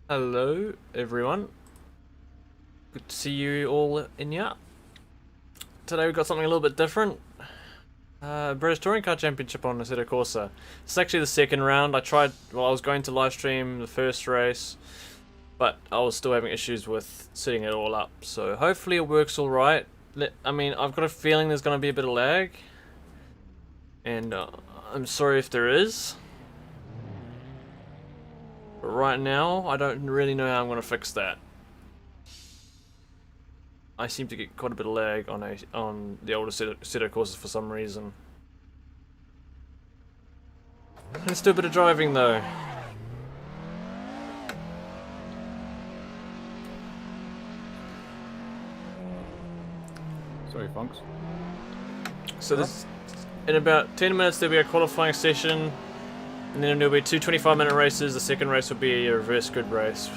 Hello everyone, good to see you all in here. Today we've got something a little bit different. British Touring Car Championship on Assetto Corsa. It's actually the second round. I was going to live stream the first race, but I was still having issues with setting it all up. So hopefully it works alright. I mean, I've got a feeling there's going to be a bit of lag, and I'm sorry if there is. But right now, I don't really know how I'm going to fix that. I seem to get quite a bit of lag on the older Assetto Corsas for some reason. Let's do a bit of driving though. Sorry, Funks. So this, in about 10 minutes there'll be a qualifying session, and then there'll be two 25-minute races. The second race will be a reverse grid race.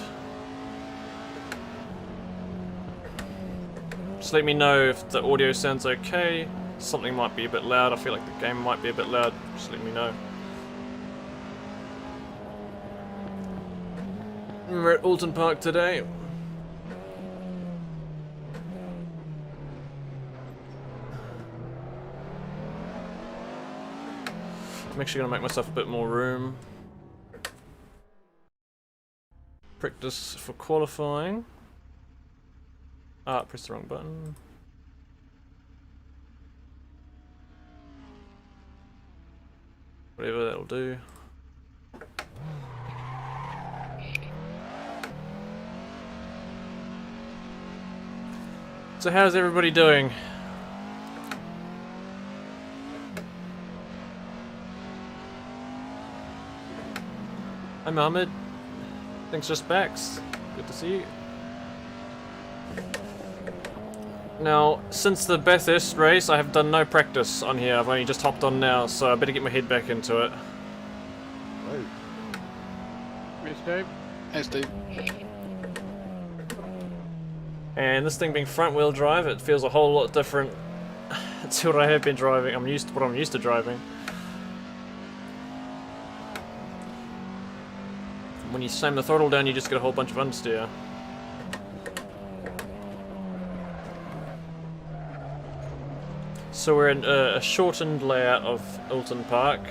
Just let me know if the audio sounds okay. Something might be a bit loud. I feel like the game might be a bit loud. Just let me know. We're at Oulton Park today. I'm actually going to make myself a bit more room. Practice for qualifying. Ah, press the wrong button. Whatever, that'll do. So how's everybody doing? Hi Mohammed. Thanks for specs. Good to see you. Now, since the Bathurst race, I have done no practice on here. I've only just hopped on now, so I better get my head back into it. Hello. Hey, Steve. Hey, Steve. And this thing being front-wheel drive, it feels a whole lot different to what I have been driving. I'm used to driving. When you slam the throttle down, you just get a whole bunch of understeer. So we're in a shortened layout of Oulton Park.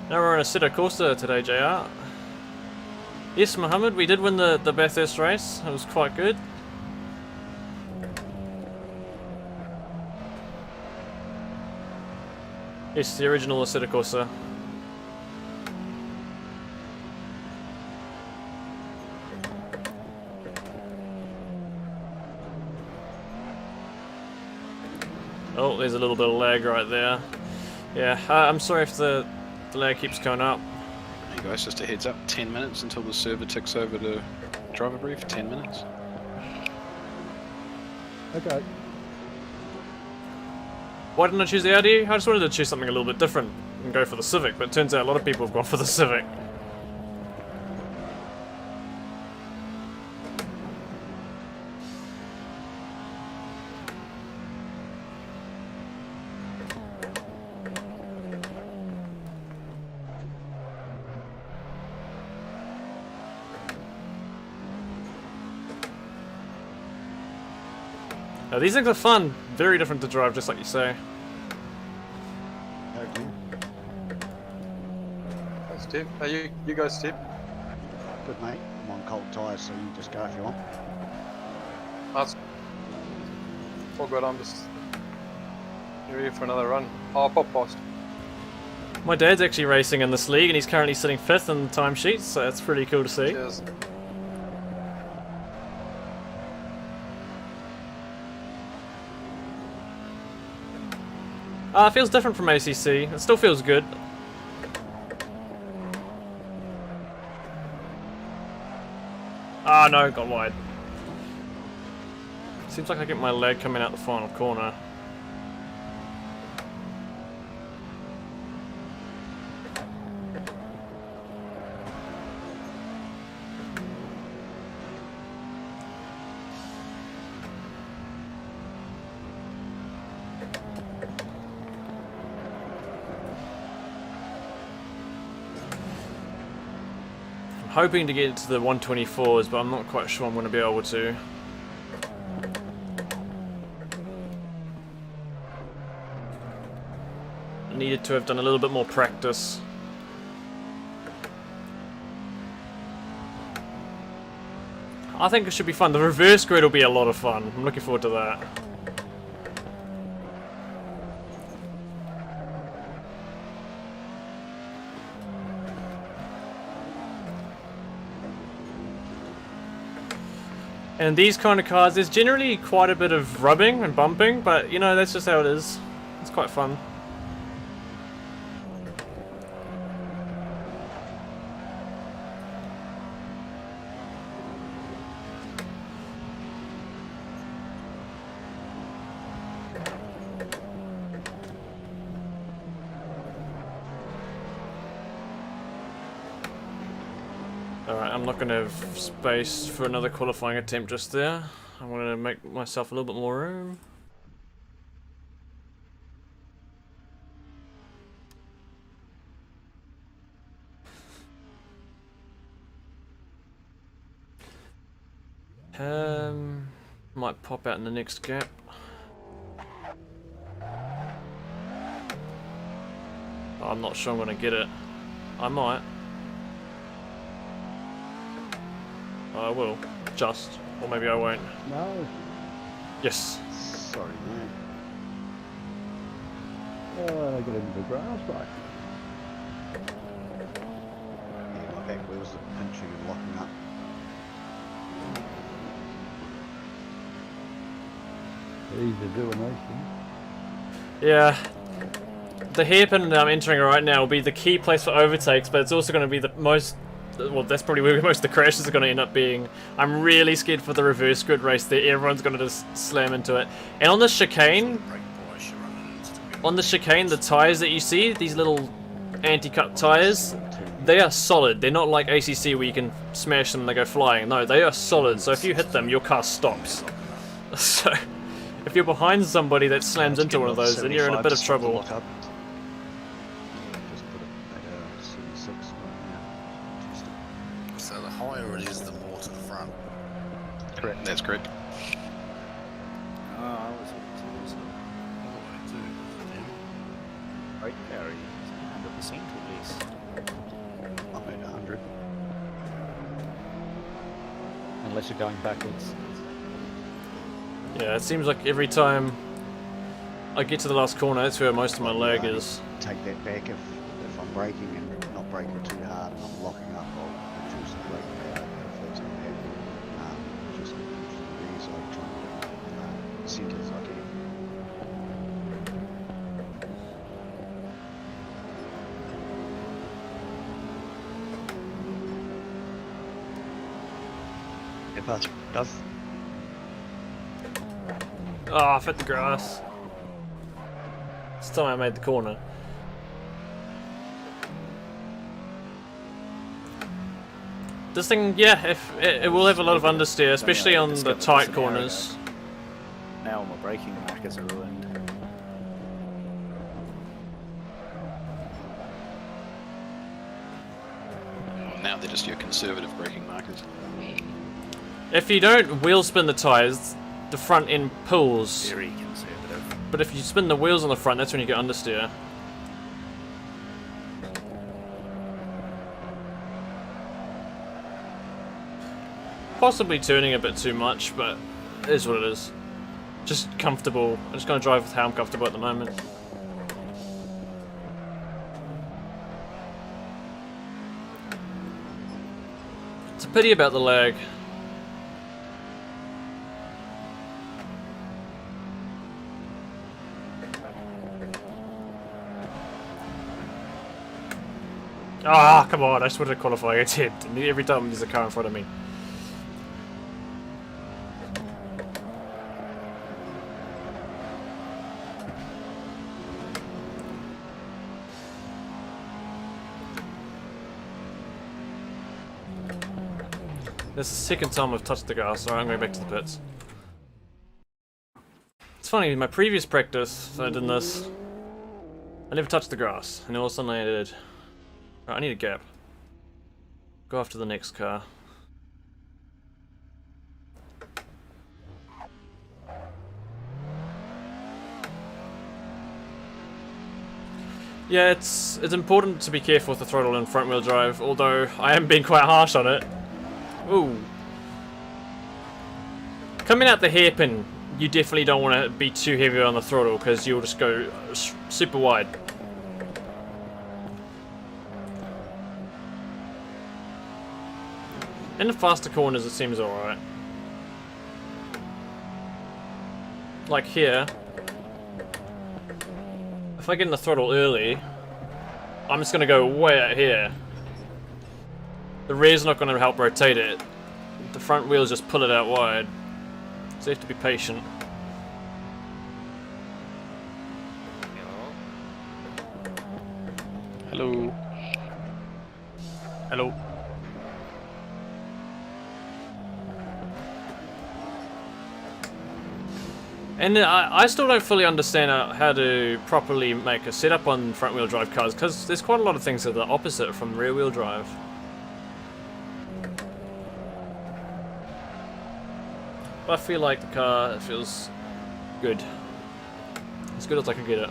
Now we're on Assetto Corsa today, JR. Yes, Mohammed, we did win the Bathurst race. It was quite good. Yes, the original Assetto Corsa. Oh, there's a little bit of lag right there. Yeah, I'm sorry if the lag keeps going up. Hey guys, just a heads up, 10 minutes until the server ticks over to driver brief, 10 minutes. Okay. Why didn't I choose the Audi? I just wanted to choose something a little bit different and go for the Civic, but it turns out a lot of people have gone for the Civic. Now, these things are fun, very different to drive, just like you say. Okay. Hey Steve, you guys Steve? Good, mate. I'm on cold tyres, so you just go if you want. That's all good. I'm just ready for another run. Oh, pop past. My dad's actually racing in this league, and he's currently sitting 5th in the timesheets, so that's pretty cool to see. Cheers. It feels different from ACC. It still feels good. Ah, no, got wide. Seems like I get my leg coming out the final corner. hoping to get into the 124s, but I'm not quite sure I'm going to be able to. I needed to have done a little bit more practice. I think it should be fun. The reverse grid will be a lot of fun. I'm looking forward to that. And these kind of cars, there's generally quite a bit of rubbing and bumping, but you know, that's just how it is. It's quite fun. Alright, I'm not going to have space for another qualifying attempt just there. I'm going to make myself a little bit more room. Might pop out in the next gap. Oh, I'm not sure I'm going to get it. I might. I will, just, or maybe I won't. No. Yes. Sorry, mate. Get into the grass, right? Yeah, my back wheels are pinching and locking up. Easy to do in these things. Yeah. The hairpin that I'm entering right now will be the key place for overtakes, but it's also going to be the most... Well, that's probably where most of the crashes are going to end up being. I'm really scared for the reverse grid race there. Everyone's going to just slam into it. And on the chicane, the tyres that you see, these little anti-cut tyres, they are solid. They're not like ACC where you can smash them and they go flying. No, they are solid. So if you hit them, your car stops. So if you're behind somebody that slams into one of those, then you're in a bit of trouble. Just put it at 76 right now. So the higher it is, the more to the front. Correct. That's correct. Oh, I was all the way too. Brake power is 100% at least. I'm at 100. Unless you're going backwards. Yeah, it seems like every time I get to the last corner, that's where most of my lag is. Take that back if I'm braking and not braking too hard and I'm locking up, I'll reduce the brake power if that's going to happen. Just really so I try and get centre as I can. If that's does. Oh, I've hit the grass. It's time I made the corner. This thing, yeah, if it will have a lot of understeer, especially on the tight corners. Now all my braking markers are ruined. Well, now they're just your conservative braking markers. If you don't wheel spin the tyres, the front end pulls. Very conservative. But if you spin the wheels on the front, that's when you get understeer. Possibly turning a bit too much, but it is what it is. Just comfortable. I'm just going to drive with how I'm comfortable at the moment. It's a pity about the lag. Ah, come on, I just wanted to qualify a attempt, and every time there's a car in front of me. This is the second time I've touched the gas, alright, I'm going back to the pits. It's funny, in my previous practice, I did this, I never touched the grass, and all of a sudden I did. Right, I need a gap. go after the next car. Yeah, it's important to be careful with the throttle and front wheel drive, although I am being quite harsh on it. Ooh. Coming out the hairpin, you definitely don't want to be too heavy on the throttle because you'll just go super wide. In the faster corners it seems alright. Like here, if I get in the throttle early, I'm just going to go way out here. The rear's not going to help rotate it. The front wheels just pull it out wide. So you have to be patient. Hello. Hello. And I still don't fully understand how to properly make a setup on front wheel drive cars, because there's quite a lot of things that are the opposite from rear wheel drive. But I feel like the car feels good. As good as I can get it.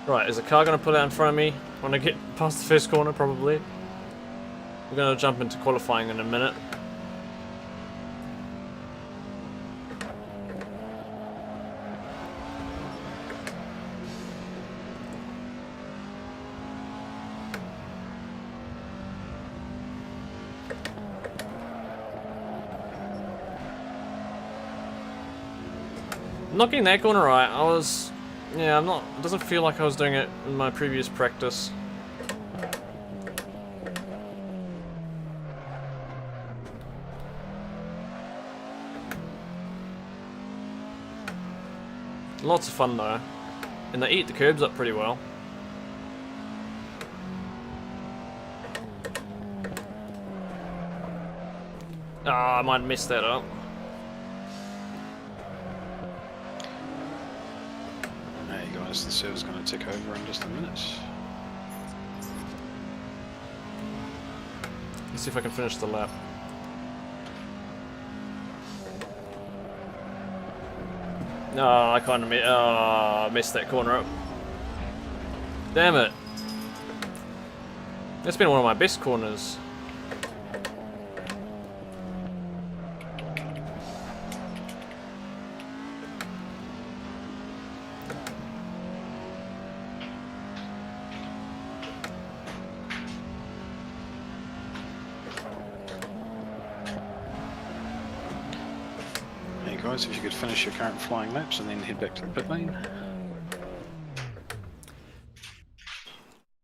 Right, is a car going to pull out in front of me when I get past the first corner? Probably. We're going to jump into qualifying in a minute. Not getting that corner right. Yeah, I'm not. It doesn't feel like I was doing it in my previous practice. Lots of fun though, and they eat the curbs up pretty well. Ah, I might mess that up. Hey guys, the server's going to tick over in just a minute. Let's see if I can finish the lap. No, I kind of messed that corner up. Damn it. That's been one of my best corners. Guys, if you could finish your current flying laps and then head back to the pit lane.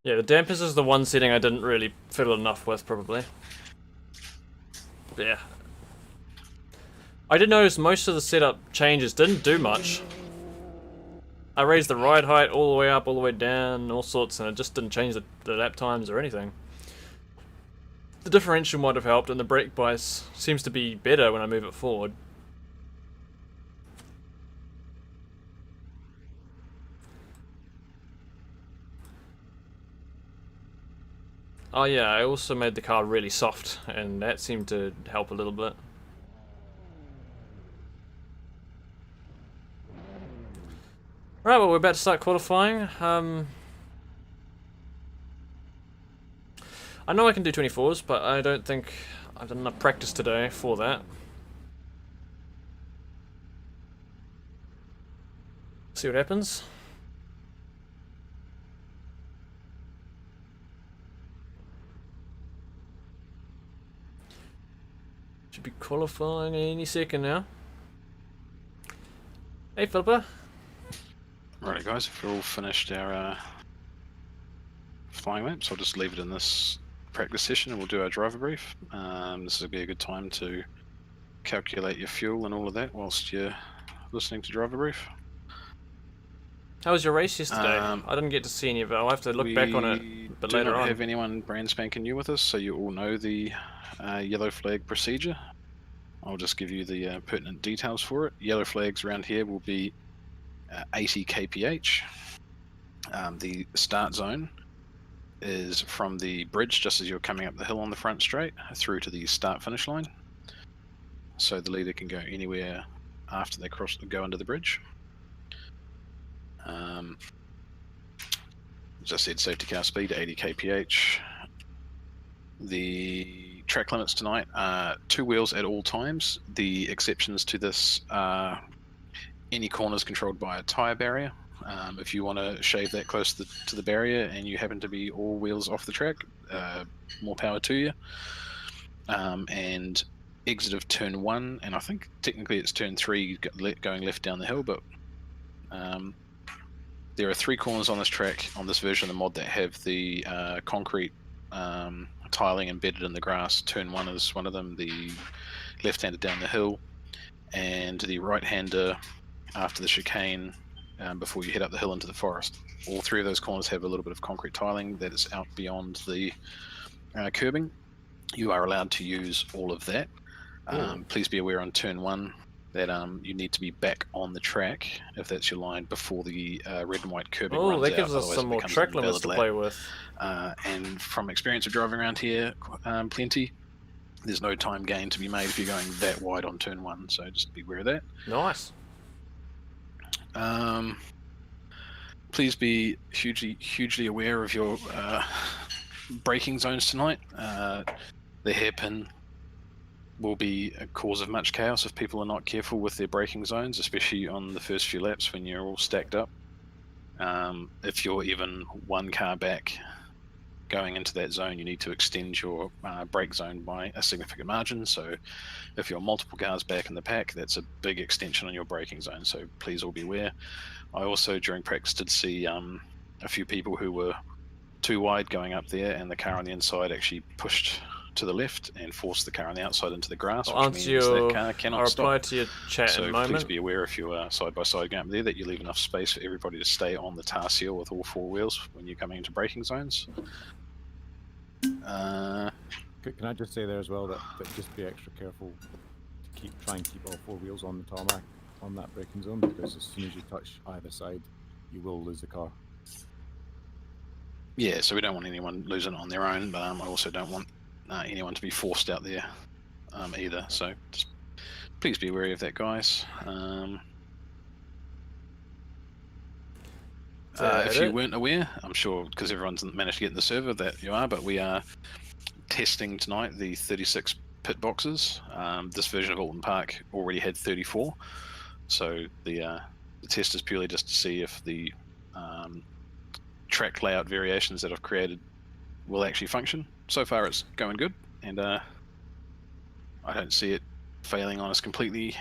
Yeah, the dampers is the one setting I didn't really fiddle enough with, probably. But yeah. I did notice most of the setup changes didn't do much. I raised the ride height all the way up, all the way down, all sorts, and it just didn't change the lap times or anything. The differential might have helped, and the brake bias seems to be better when I move it forward. Oh yeah, I also made the car really soft, and that seemed to help a little bit. Right, well we're about to start qualifying. I know I can do 24s, but I don't think I've done enough practice today for that. See what happens. Should be qualifying any second now. Hey Philippa. Alright guys, if we're all finished our flying laps, I'll just leave it in this practice session and we'll do our driver brief. This will be a good time to calculate your fuel and all of that whilst you're listening to driver brief. How was your race yesterday? I didn't get to see any of it. I'll have to look back on it a bit later on. We don't have anyone brand spanking new with us, so you all know the yellow flag procedure. I'll just give you the pertinent details for it. Yellow flags around here will be 80 kph. The start zone is from the bridge just as you're coming up the hill on the front straight through to the start finish line. So the leader can go anywhere after they go under the bridge. As I said, safety car speed 80 kph. The track limits tonight are 2 wheels at all times. The exceptions to this are any corners controlled by a tyre barrier. If you want to shave that close to the barrier and you happen to be all wheels off the track, more power to you. And exit of turn 1, and I think technically it's turn 3 going left down the hill, but there are 3 corners on this track, on this version of the mod, that have the concrete tiling embedded in the grass. Turn 1 is one of them, the left-hander down the hill, and the right-hander after the chicane before you head up the hill into the forest. All 3 of those corners have a little bit of concrete tiling that is out beyond the curbing. You are allowed to use all of that. Please be aware on turn 1 that you need to be back on the track if that's your line before the red and white curbing runs out. Oh, that gives us otherwise some it more becomes track an limits to invalid play lap. with. And from experience of driving around here plenty, there's no time gain to be made if you're going that wide on turn 1, so just be aware of that. Nice. Please be hugely aware of your braking zones tonight. The hairpin will be a cause of much chaos if people are not careful with their braking zones, especially on the first few laps when you're all stacked up. If you're even 1 car back going into that zone, you need to extend your brake zone by a significant margin. So if you're multiple cars back in the pack, that's a big extension on your braking zone, so please all be aware. I also during practice did see a few people who were too wide going up there, and the car on the inside actually pushed to the left and forced the car on the outside into the grass, I'll which answer means that your, car I'll cannot reply stop. to your chat in So a please moment. be aware if you are side by side going up there that you leave enough space for everybody to stay on the tar seal with all 4 wheels when you're coming into braking zones. Can I just say there as well that just be extra careful to try and keep all 4 wheels on the tarmac on that braking zone, because as soon as you touch either side, you will lose the car. Yeah, so we don't want anyone losing it on their own, but I also don't want anyone to be forced out there either. So just please be wary of that, guys. If you weren't aware, I'm sure because everyone's managed to get in the server that you are, but we are testing tonight the 36 pit boxes. This version of Oulton Park already had 34, so the test is purely just to see if the track layout variations that I've created will actually function. So far it's going good, and I don't see it failing on us completely,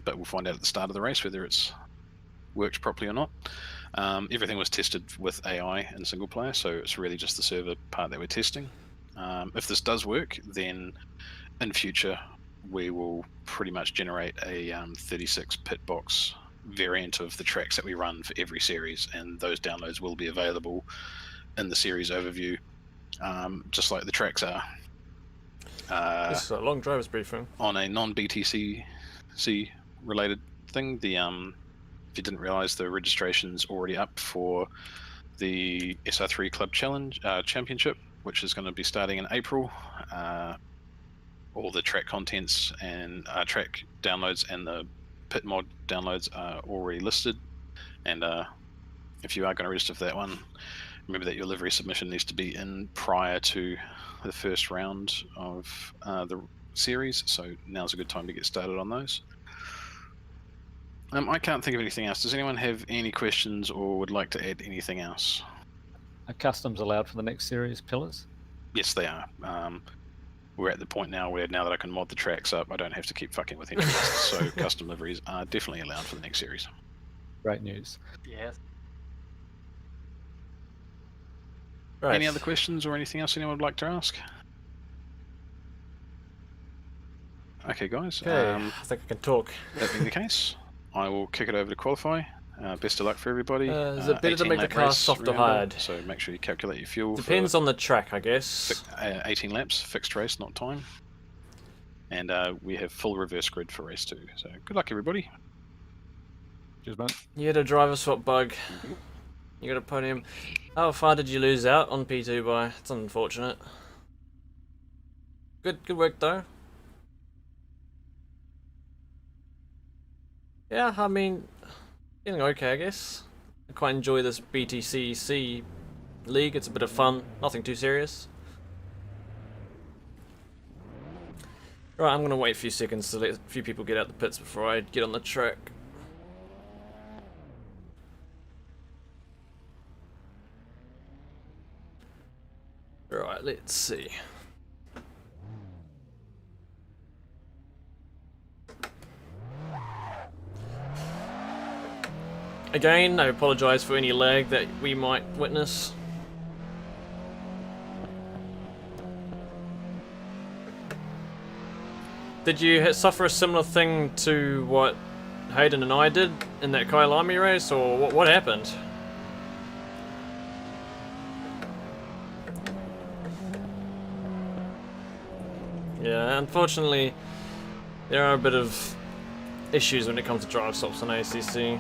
but we'll find out at the start of the race whether it's worked properly or not. Everything was tested with AI in single player, so it's really just the server part that we're testing. If this does work, then in future we will pretty much generate a 36 pit box variant of the tracks that we run for every series, and those downloads will be available in the series overview, just like the tracks are. This is a long driver's briefing. On a non-BTCC related thing, the if you didn't realize, the registration's already up for the SR3 Club Challenge Championship, which is going to be starting in April. All the track contents and track downloads and the pit mod downloads are already listed, and if you are going to register for that one, remember that your livery submission needs to be in prior to the first round of the series, so now's a good time to get started on those. I can't think of anything else. Does anyone have any questions or would like to add anything else? Are customs allowed for the next series, Pillars? Yes, they are. We're at the point now where, now that I can mod the tracks up, I don't have to keep fucking with any of this, so custom liveries are definitely allowed for the next series. Great news. Yes. Right. Any other questions or anything else anyone would like to ask? Okay, guys. Okay, I think I can talk. That being the case, I will kick it over to qualify. Best of luck for everybody. Is it better to 18 make the lap car race, soft or remember, hard? So make sure you calculate your fuel. Depends on the track, I guess. 18 laps, fixed race, not time. And we have full reverse grid for race 2. So good luck, everybody. Cheers, man. You had a driver swap bug. You got a podium. How far did you lose out on P2 by? It's unfortunate. Good work though. Yeah, I mean, feeling okay, I guess. I quite enjoy this BTCC league. It's a bit of fun. Nothing too serious. Right, I'm gonna wait a few seconds to let a few people get out the pits before I get on the track. Right, let's see. Again, I apologise for any lag that we might witness. Did you suffer a similar thing to what Hayden and I did in that Kailami race, or what happened? Yeah, unfortunately, there are a bit of issues when it comes to drive stops on ACC.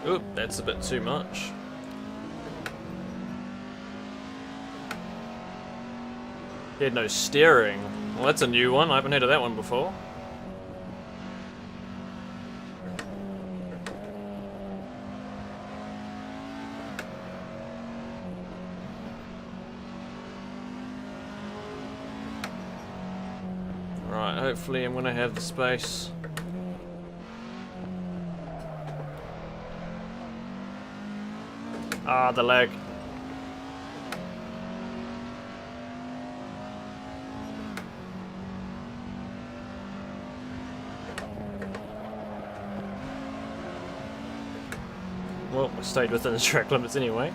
Oop, that's a bit too much. He had no steering. Well, that's a new one. I haven't heard of that one before. Right, hopefully I'm gonna have the space. Ah, the lag. Well, I stayed within the track limits anyway.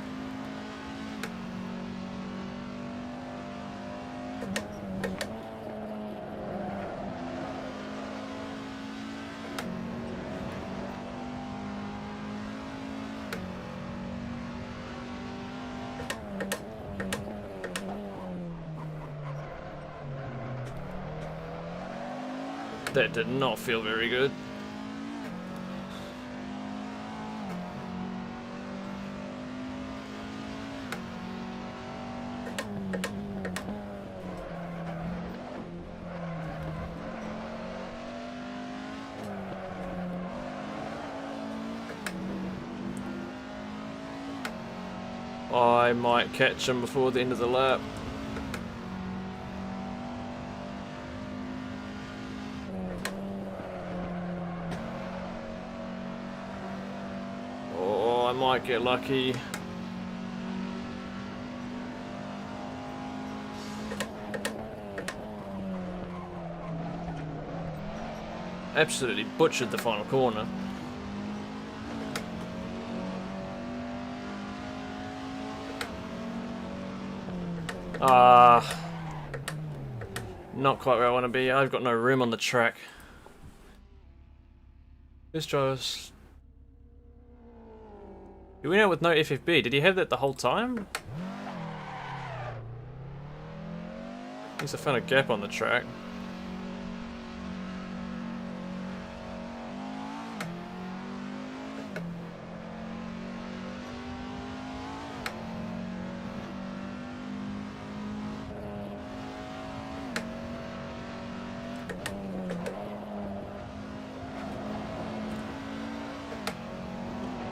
That did not feel very good. I might catch him before the end of the lap. I might get lucky. Absolutely butchered the final corner. Not quite where I want to be. I've got no room on the track. This driver's... He went out with no FFB. Did he have that the whole time? At least I found a gap on the track.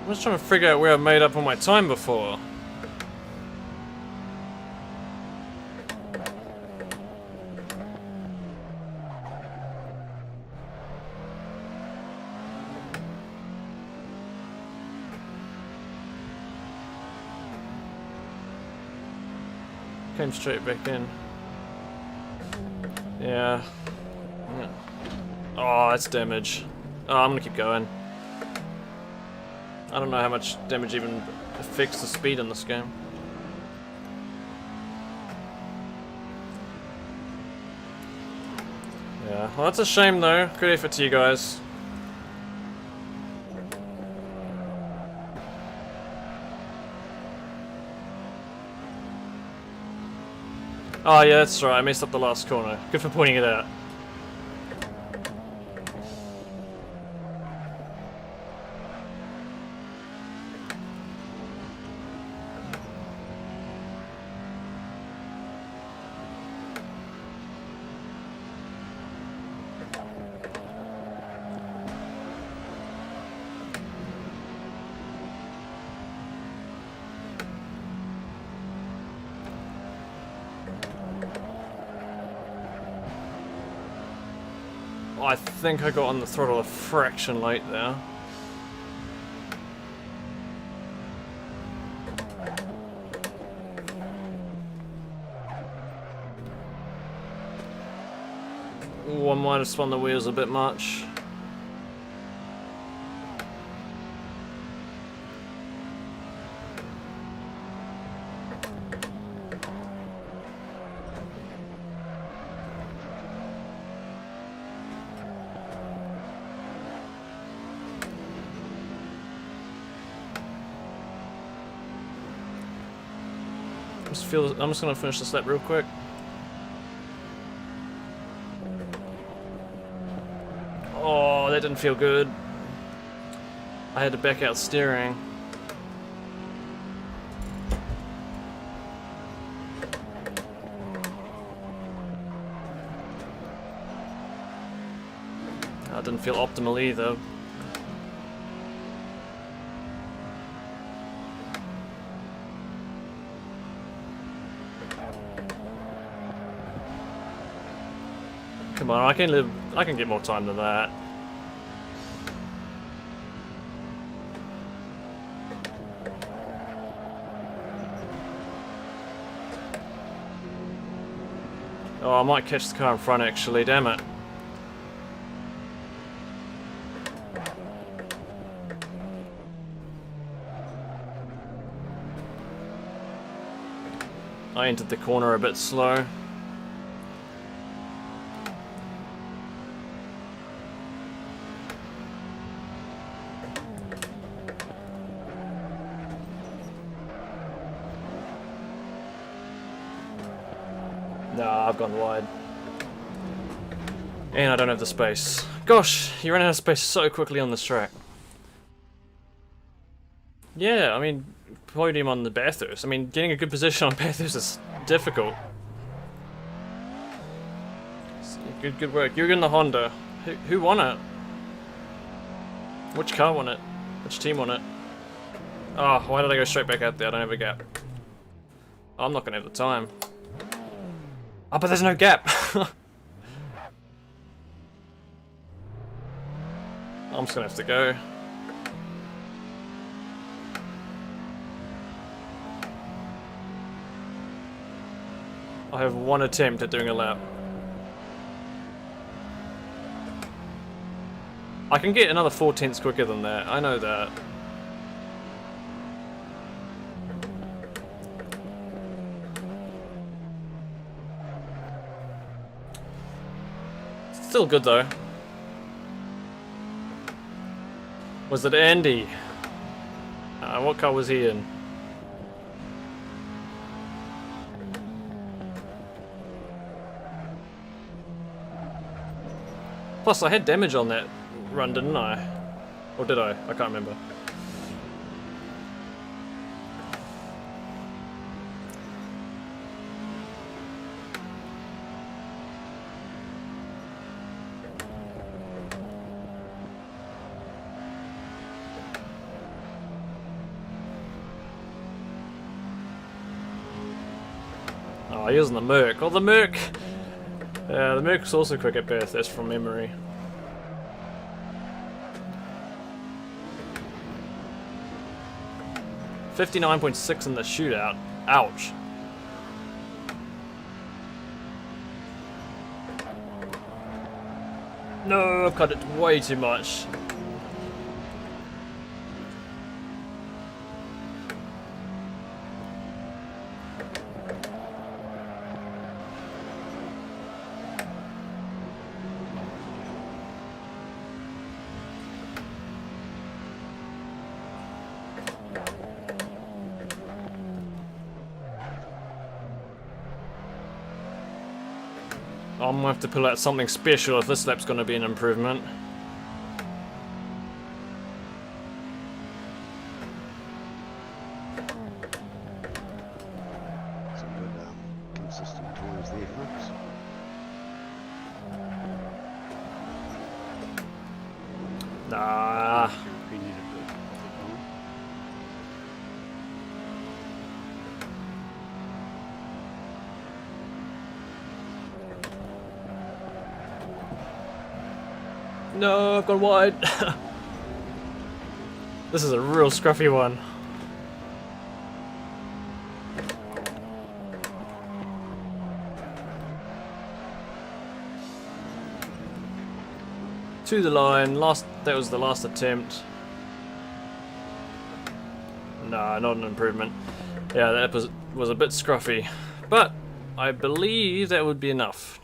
I'm just trying to figure out where I made up on my time before. Came straight back in. Yeah. Oh, that's damage. Oh, I'm gonna keep going. I don't know how much damage even affects the speed in this game. Yeah, well, that's a shame though. Good effort to you guys. Oh yeah, that's right, I messed up the last corner. Good for pointing it out. I think I got on the throttle a fraction late there. Ooh, I might have spun the wheels a bit much. I'm just gonna finish this lap real quick. Oh, that didn't feel good. I had to back out steering. That didn't feel optimal either. Come on, I can get more time than that. Oh, I might catch the car in front actually, damn it. I entered the corner a bit slow. Nah, I've gone wide. And I don't have the space. Gosh, you run out of space so quickly on this track. Yeah, I mean, podium on the Bathurst. I mean, getting a good position on Bathurst is difficult. Good work. You're in the Honda. Who won it? Which car won it? Which team won it? Oh, why did I go straight back out there? I don't have a gap. Oh, I'm not gonna have the time. Oh, but there's no gap. I'm just gonna have to go. I have one attempt at doing a lap. I can get another 4/10 quicker than that, I know that. Still good though. Was it Andy? What car was he in? Plus I had damage on that run, didn't I? Or did I? I can't remember. Oh, using the Merc. Oh, the Merc! Yeah, the Merc's also quick at Bathurst from memory. .59.6 in the shootout. Ouch. No, I've cut it way too much. I'm gonna have to pull out something special if this lap's gonna be an improvement. Some good consistent times there, folks. Nah. Your opinion of the car? No, I've gone wide. This is a real scruffy one. To the line, that was the last attempt. Nah, not an improvement. Yeah, that was a bit scruffy. But I believe that would be enough.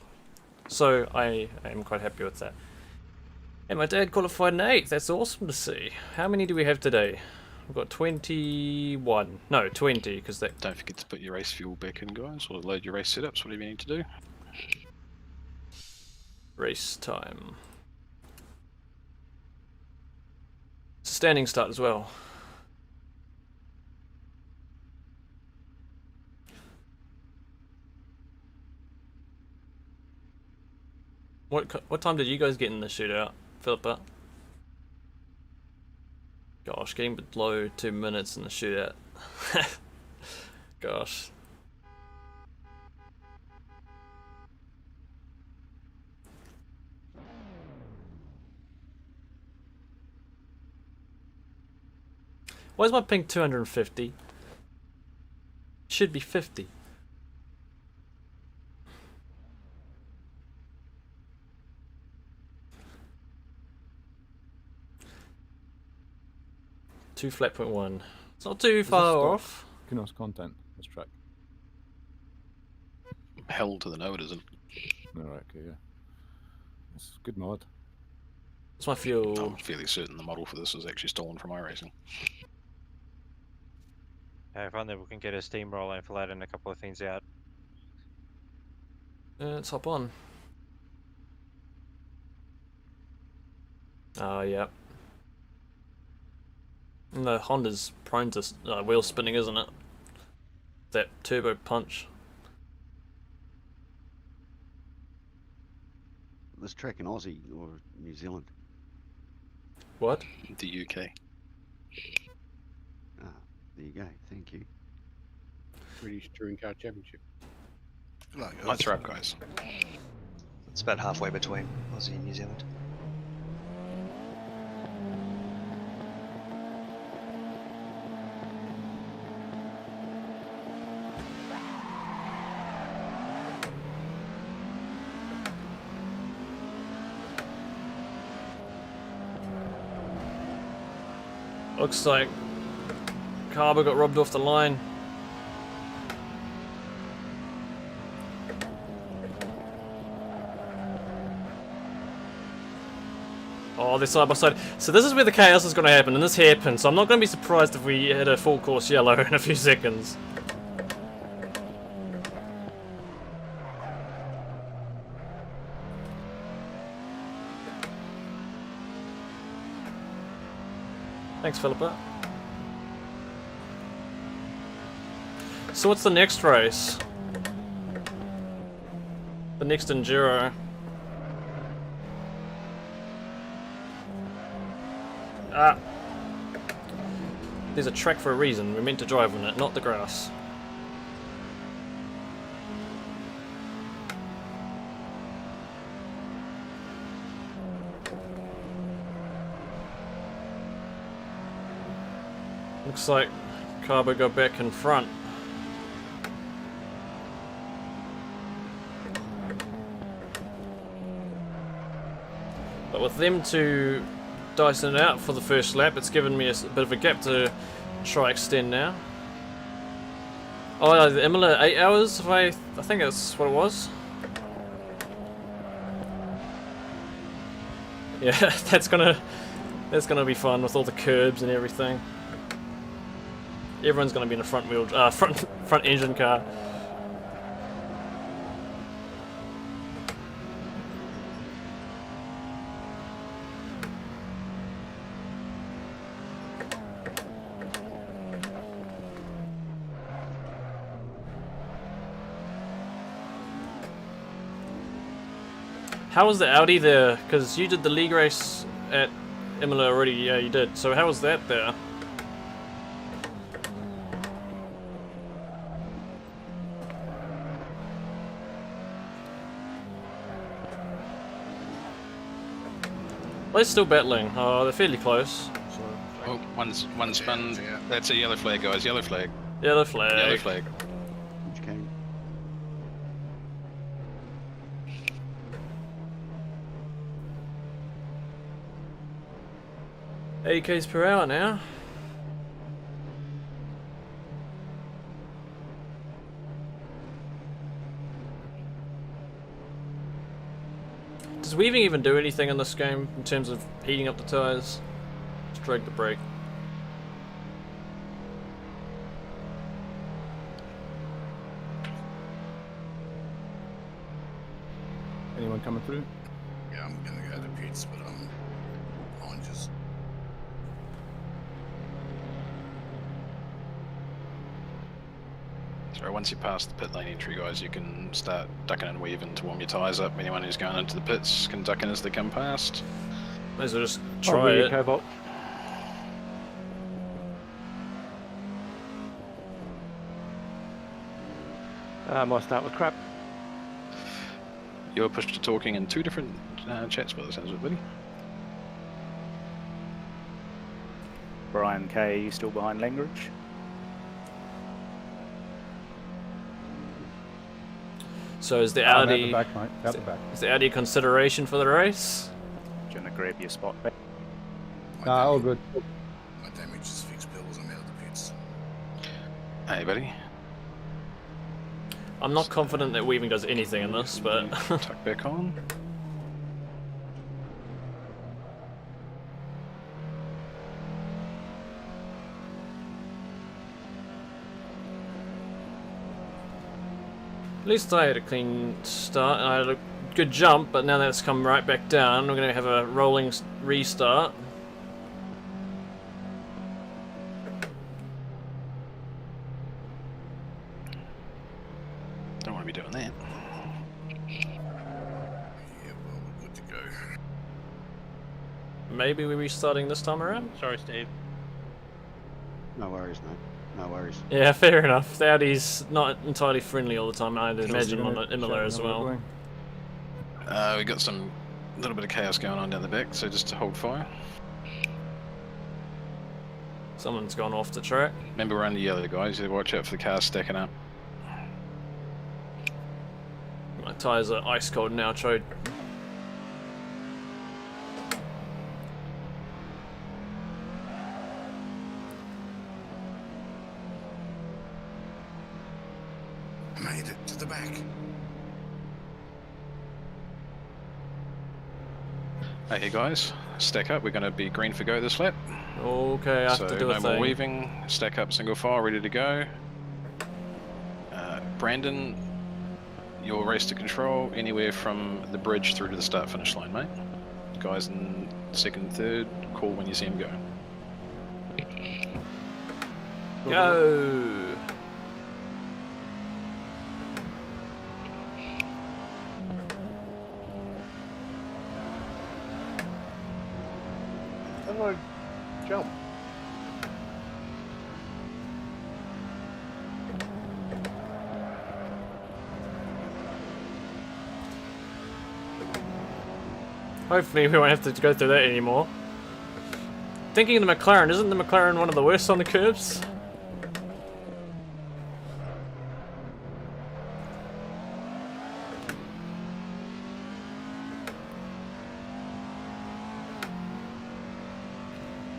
So I am quite happy with that. And my dad qualified in 8th, that's awesome to see. How many do we have today? We've got 21. No, 20, because that... Don't forget to put your race fuel back in, guys, or load your race setups, whatever you need to do. Race time. Standing start as well. What time did you guys get in the shootout, Philippa? Gosh, getting below 2 minutes in the shootout. Gosh. Why is my ping 250? Should be 50. Two flat point one. It's not too far off. Kunos content, this track. Hell to the no, it isn't. Alright, okay, yeah. It's a good mod. It's my fuel. I'm fairly certain the model for this was actually stolen from iRacing. If only we can get a steamroller and flatten a couple of things out. Let's hop on. Oh, yeah. And the Honda's prone to wheel spinning, isn't it? That turbo punch. This track in Aussie or New Zealand? What? The UK. Ah, there you go. Thank you. British Touring Car Championship. Lights are up, guys. It's about halfway between Aussie and New Zealand. Looks like Carver got robbed off the line. Oh, they're side by side. So this is where the chaos is going to happen, and this happened. So I'm not going to be surprised if we hit a full course yellow in a few seconds. Thanks, Philippa. So what's the next race? The next Enduro. Ah. There's a track for a reason. We're meant to drive on it, not the grass. Looks like Carbo got back in front. But with them two dicing it out for the first lap, it's given me a bit of a gap to try extend now. Oh, the Imola 8 hours, I think that's what it was. Yeah, that's gonna be fun with all the curbs and everything. Everyone's gonna be in a front Oh, How was the Audi there? Because you did the league race at Imola already. Yeah, you did. So how was that there? They're still battling. Oh, they're fairly close. Oh, one spun. That's a yellow flag, guys. Yellow flag. Yellow flag. Yellow flag. Which came. k's per hour now. Does weaving even do anything in this game in terms of heating up the tyres? Just drag the brake. Anyone coming through? Yeah, I'm gonna go to pits, but I'm on just. So once you pass the pit lane entry, guys, you can start ducking and weaving to warm your tyres up. Anyone who's going into the pits can duck in as they come past. Might as well just try it. Cobalt. Might start with crap. You're pushed to talking in two different chats by the sounds of it, buddy. Brian K, you still behind Langridge? So is the Out Audi the back, mate. Out the back. is the Audi a consideration for the race? Do you want to grab your spot back? All good. My damage is fixed, pills. I'm out of the pits. Hey, buddy. I'm not confident that weaving does anything in this, but Tuck back on. at least I had a clean start. I had a good jump, but now that's come right back down. We're going to have a rolling restart. Don't want to be doing that. Yeah, well, we're good to go. Maybe we're restarting this time around? Sorry, Steve. No worries, mate. No worries. Yeah, fair enough. The Audi's not entirely friendly all the time, I'd Kills imagine, you, on innit? the Imola as Shouting how we're well. going. We got some little bit of chaos going on down the back, so just to hold fire. Someone's gone off the track. Remember, we're under yellow, guys. You watch out for the cars stacking up. My tyres are ice cold now, Trode. Made it to the back. Hey guys, stack up. We're going to be green for go this lap. Okay, I have So to do no a more thing. weaving. Stack up, single file, ready to go. Brandon, your race to control anywhere from the bridge through to the start finish line, mate. Guys in second, third, call when you see him go. Go! How do I jump? Hopefully we won't have to go through that anymore. Thinking of the McLaren, isn't the McLaren one of the worst on the curbs?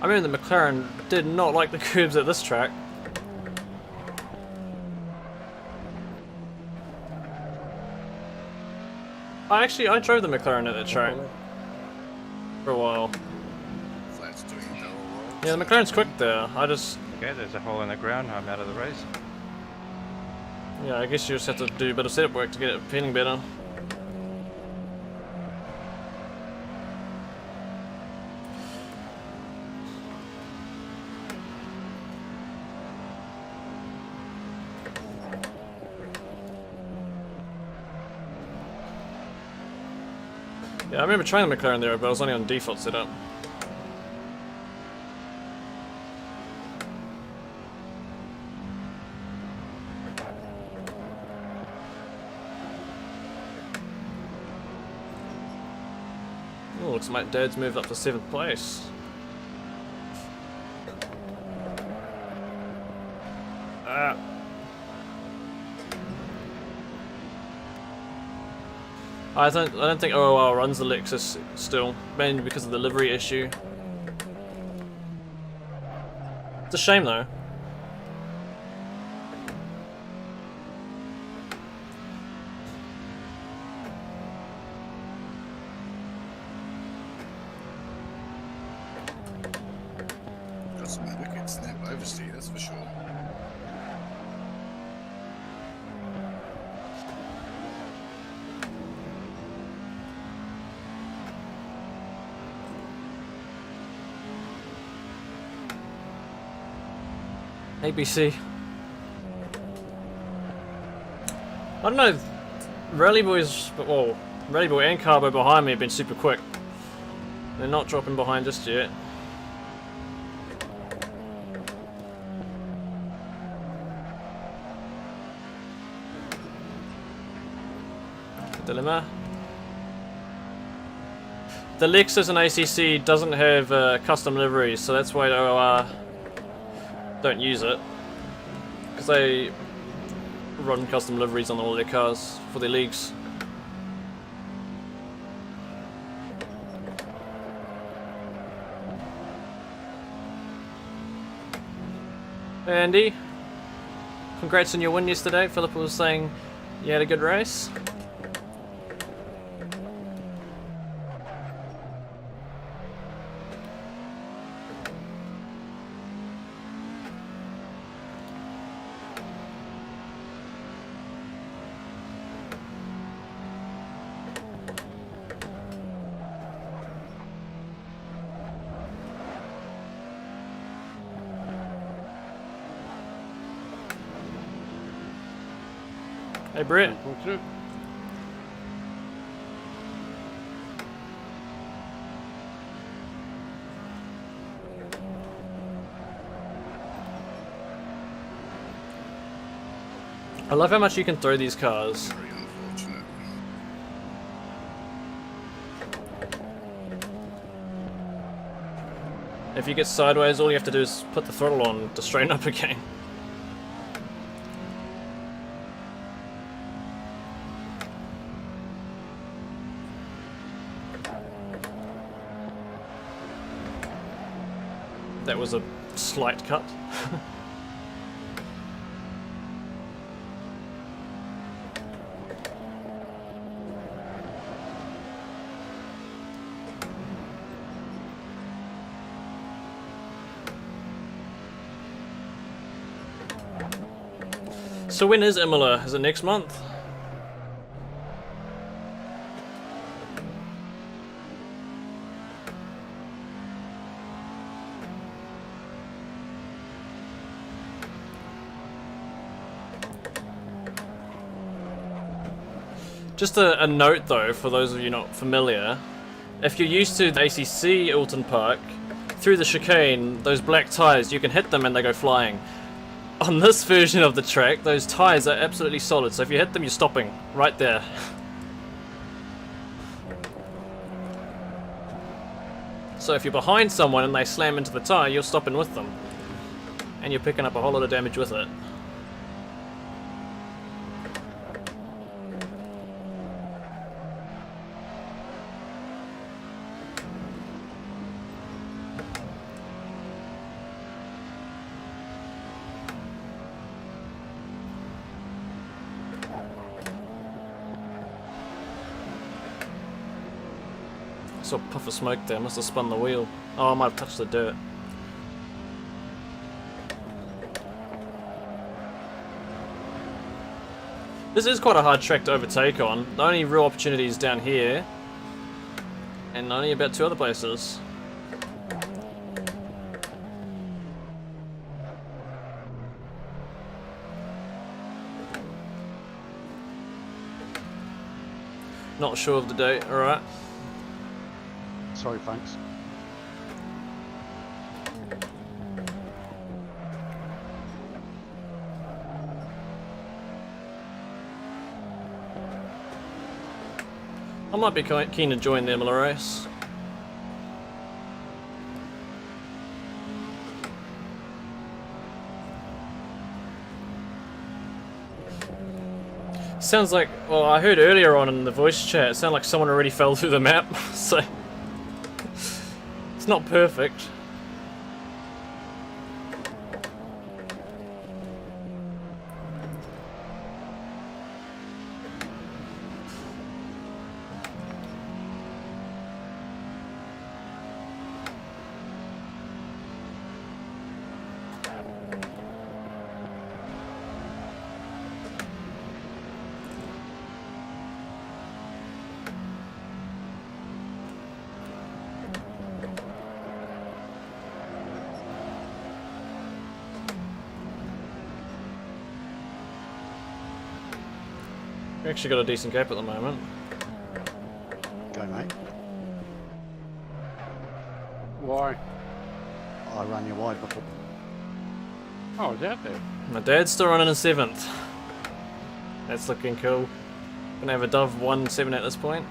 I mean, the McLaren did not like the curbs at this track. I drove the McLaren at that track for a while. Flat's doing barrel rolls. Yeah, the McLaren's quick there. I just, Okay, there's a hole in the ground. I'm out of the race. yeah, I guess you just have to do a bit of setup work to get it feeling better. Yeah, I remember trying the McLaren there, but I was only on default setup. Oh, looks like Dad's moved up to 7th place. I don't think OOR runs the Lexus still, mainly because of the livery issue. It's a shame though. Got some wicked snap oversteer, that's for sure. ABC. I don't know, Rally Boys, well, Rally Boy and Carbo behind me have been super quick. They're not dropping behind just yet. Dilemma. The Lexus and ACC doesn't have custom liveries, so that's why OOR don't use it, because they run custom liveries on all their cars for their leagues. Andy, congrats on your win yesterday. Philip was saying you had a good race. Hey Brett. What's up? I love how much you can throw these cars. Very unfortunate. If you get sideways, all you have to do is put the throttle on to straighten up again. That was a slight cut. So when is Imola? Is it next month? Just a note though, for those of you not familiar, if you're used to the ACC Oulton Park, through the chicane, those black tyres, you can hit them and they go flying. On this version of the track, those tyres are absolutely solid, so if you hit them, you're stopping right there. So if you're behind someone and they slam into the tyre, you're stopping with them. And you're picking up a whole lot of damage with it. Saw a puff of smoke there, must have spun the wheel. Oh, I might have touched the dirt. This is quite a hard track to overtake on. The only real opportunity is down here. And only about 2 other places. Not sure of the date, alright. Sorry, thanks. I might be keen to join the Imola race. Sounds like, well, I heard earlier on in the voice chat, it sounded like someone already fell through the map, so it's not perfect. We actually got a decent gap at the moment. Go, mate. Why? I ran you wide before. Oh, is that there? My dad's still running in 7th. That's looking cool. Gonna have a Dove 1-7 at this point.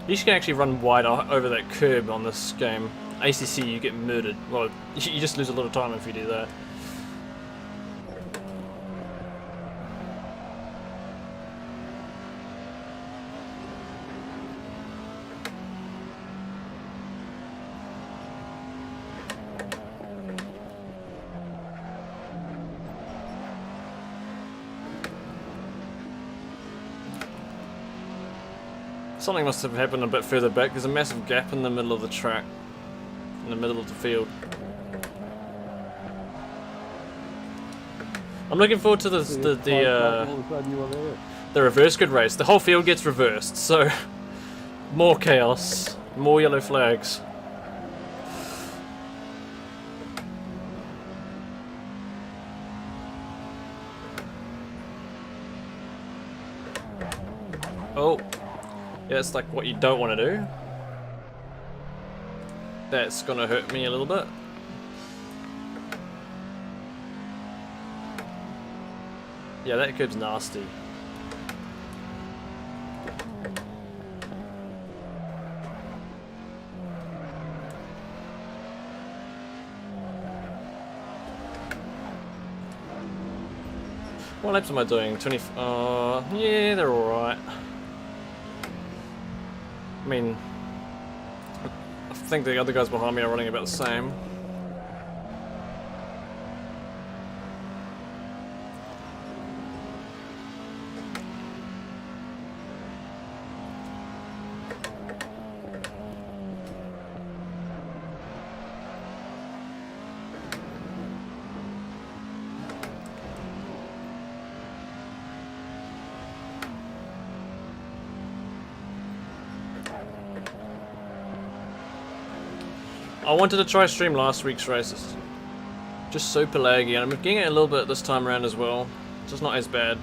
You can actually run wide over that curb on this game. ACC, you get murdered. Well, you just lose a lot of time if you do that. Something must have happened a bit further back. There's a massive gap in the middle of the track, in the middle of the field. I'm looking forward to the reverse grid race. The whole field gets reversed, so more chaos, more yellow flags. Oh. Yeah, it's like what you don't want to do. That's gonna hurt me a little bit. Yeah, that curb's nasty. What laps am I doing? 20. Yeah, they're alright. I mean, I think the other guys behind me are running about the same. I wanted to try stream last week's races. Just super laggy, and I'm getting it a little bit this time around as well. Just not as bad.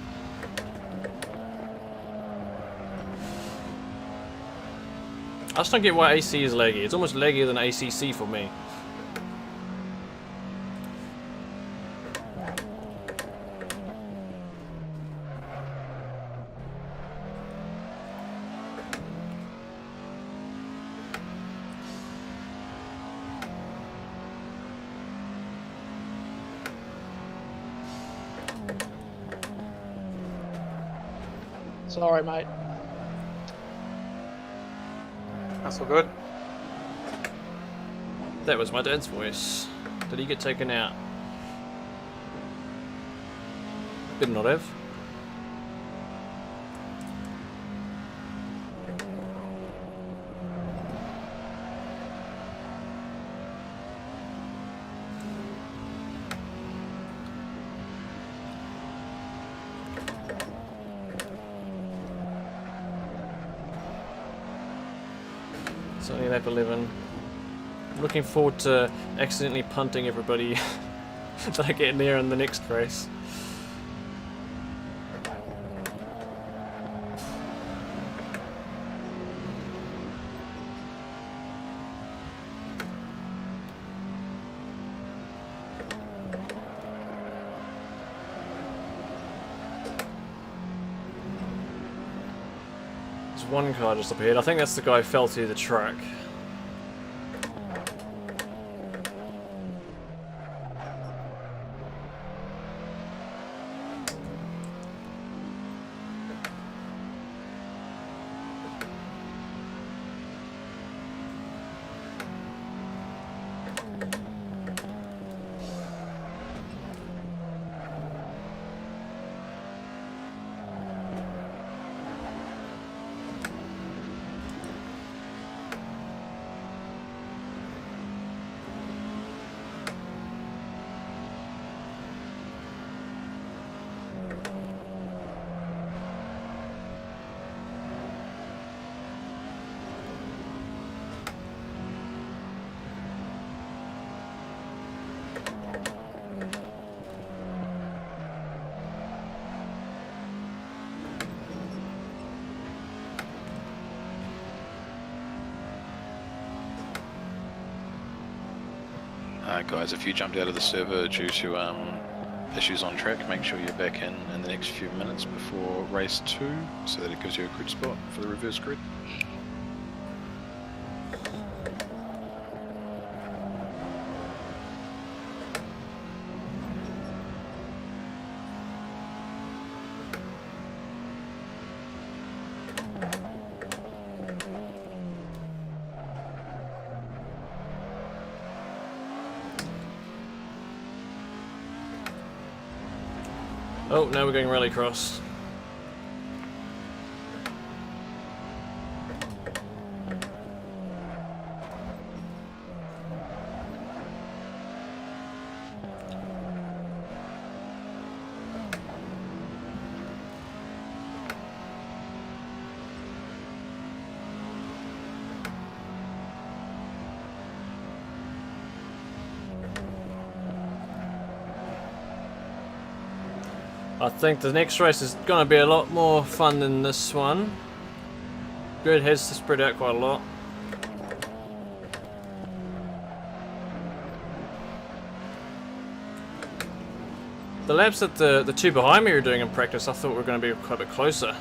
I just don't get why AC is laggy. It's almost laggier than ACC for me. Sorry, mate. That's all good. That was my dad's voice. Did he get taken out? Did not have. It's only lap 11. I'm looking forward to accidentally punting everybody that I get near in the next race. There's one car just up ahead. I think that's the guy who fell through the track. Guys, if you jumped out of the server due to issues on track, make sure you're back in the next few minutes before race 2, so that it gives you a grid spot for the reverse grid. Oh, now we're going rallycross. I think the next race is going to be a lot more fun than this one. Grid has spread out quite a lot. The laps that the two behind me were doing in practice, I thought were going to be quite a bit closer.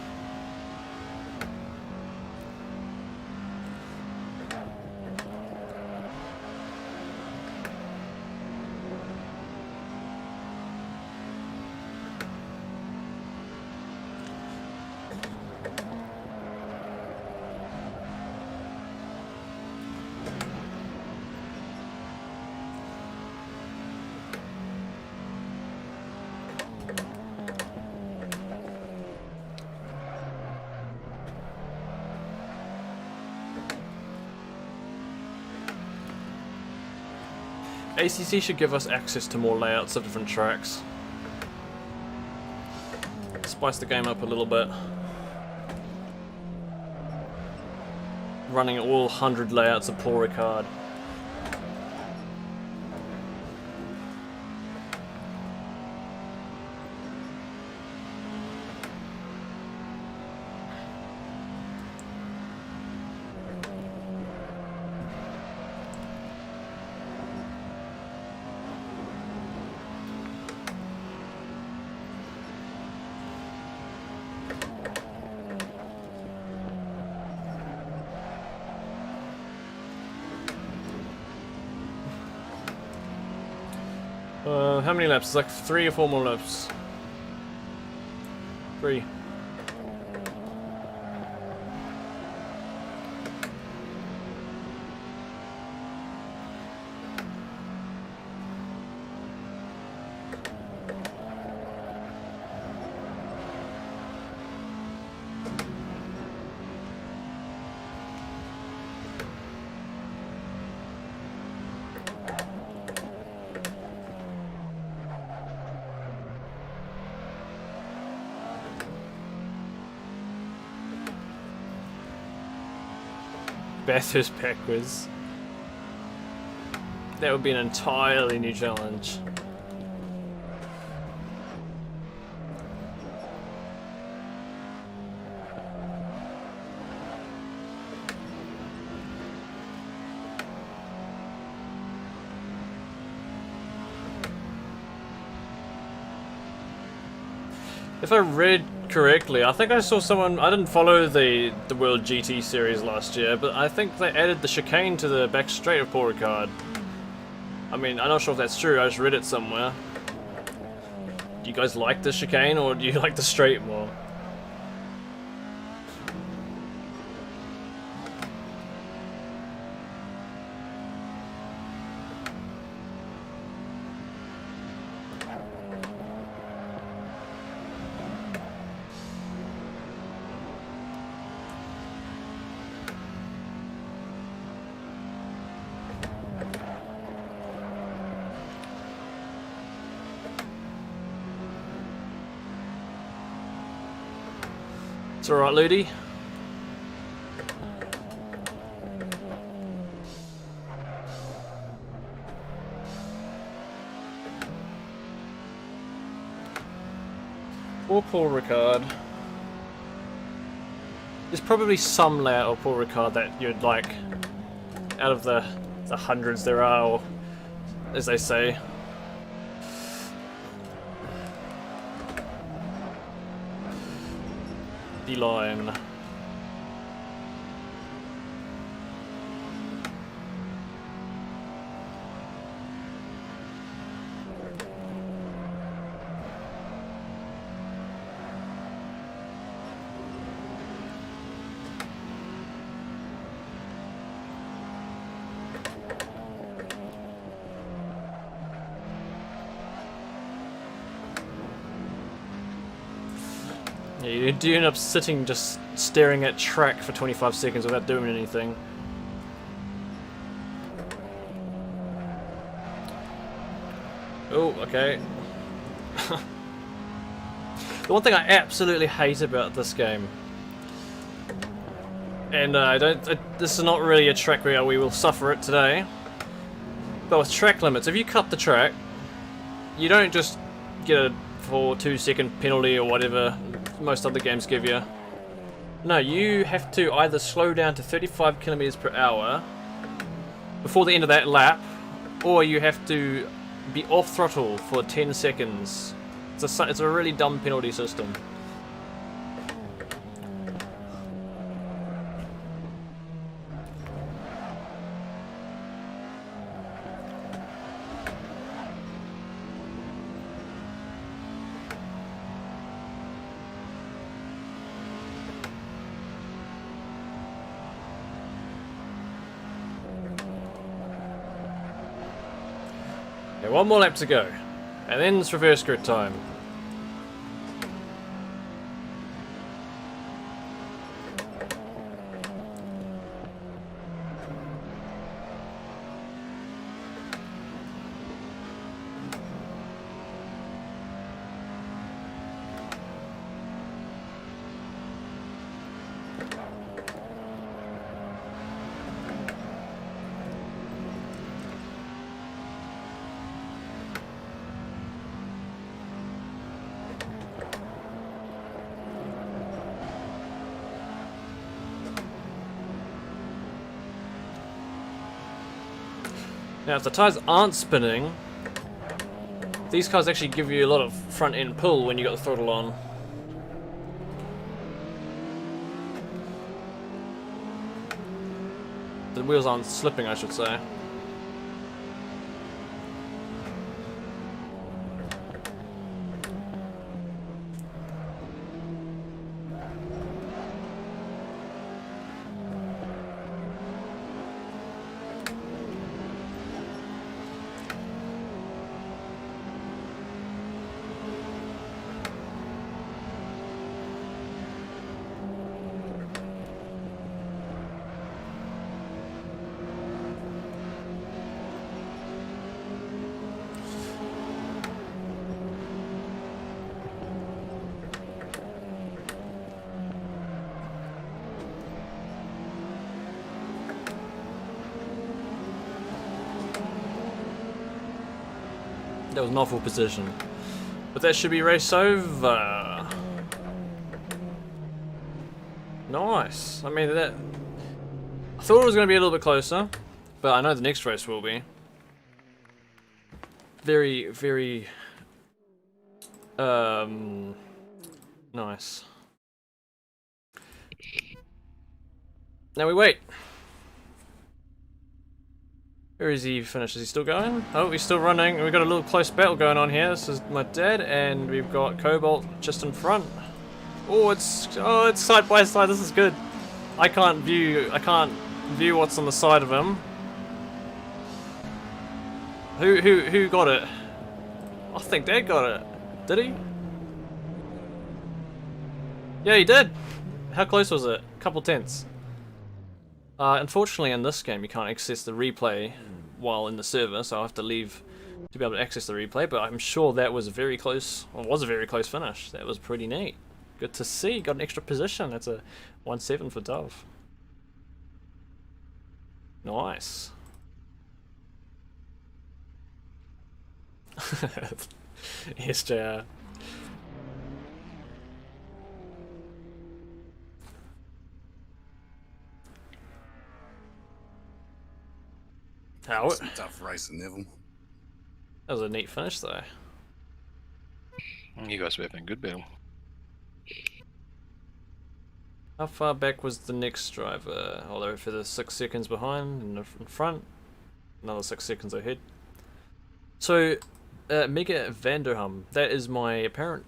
ACC should give us access to more layouts of different tracks. Spice the game up a little bit. Running all 100 layouts of Paul Ricard. How many laps? It's like 3 or 4 more laps. 3. Bathurst backwards. That would be an entirely new challenge. If I read correctly, I think I saw someone, I didn't follow the World GT series last year, but I think they added the chicane to the back straight of Paul Ricard. I mean, I'm not sure if that's true, I just read it somewhere. Do you guys like the chicane, or do you like the straight more? It's alright, Ludi. Or Paul Ricard. There's probably some layout of Paul Ricard that you'd like out of the hundreds there are, or, as they say. The line. Yeah, you do end up sitting just staring at track for 25 seconds without doing anything. Oh, okay. The one thing I absolutely hate about this game, and this is not really a track where we will suffer it today, but with track limits, if you cut the track, you don't just get a 2-second penalty or whatever most other games give you. No, you have to either slow down to 35 kilometers per hour before the end of that lap, or you have to be off throttle for 10 seconds. It's a really dumb penalty system. Okay, one more lap to go, and then it's reverse grid time. Now, if the tyres aren't spinning, these cars actually give you a lot of front end pull when you got the throttle on. The wheels aren't slipping, I should say. That was an awful position. But that should be race over. Nice. I mean, that... I thought it was going to be a little bit closer, but I know the next race will be. Very, very... nice. Now we wait. Where is he finished? Is he still going? Oh, he's still running. We've got a little close battle going on here. This is my dad, and we've got Cobalt just in front. Oh, it's side by side. This is good. I can't view what's on the side of him. Who got it? I think Dad got it. Did he? Yeah, he did. How close was it? A couple tenths. Unfortunately, in this game, you can't access the replay while in the server, so I'll have to leave to be able to access the replay. But I'm sure that was a very close. Well, it was a very close finish. That was pretty neat. Good to see. Got an extra position. That's a 1-7 for Dove. Nice. Yes, JR. How? Some tough racing, Neville. That was a neat finish, though. You guys were having a good battle. How far back was the next driver? Oh, they were for the 6 seconds behind and in front. Another 6 seconds ahead. So, Mega Vanderham, that is my apparent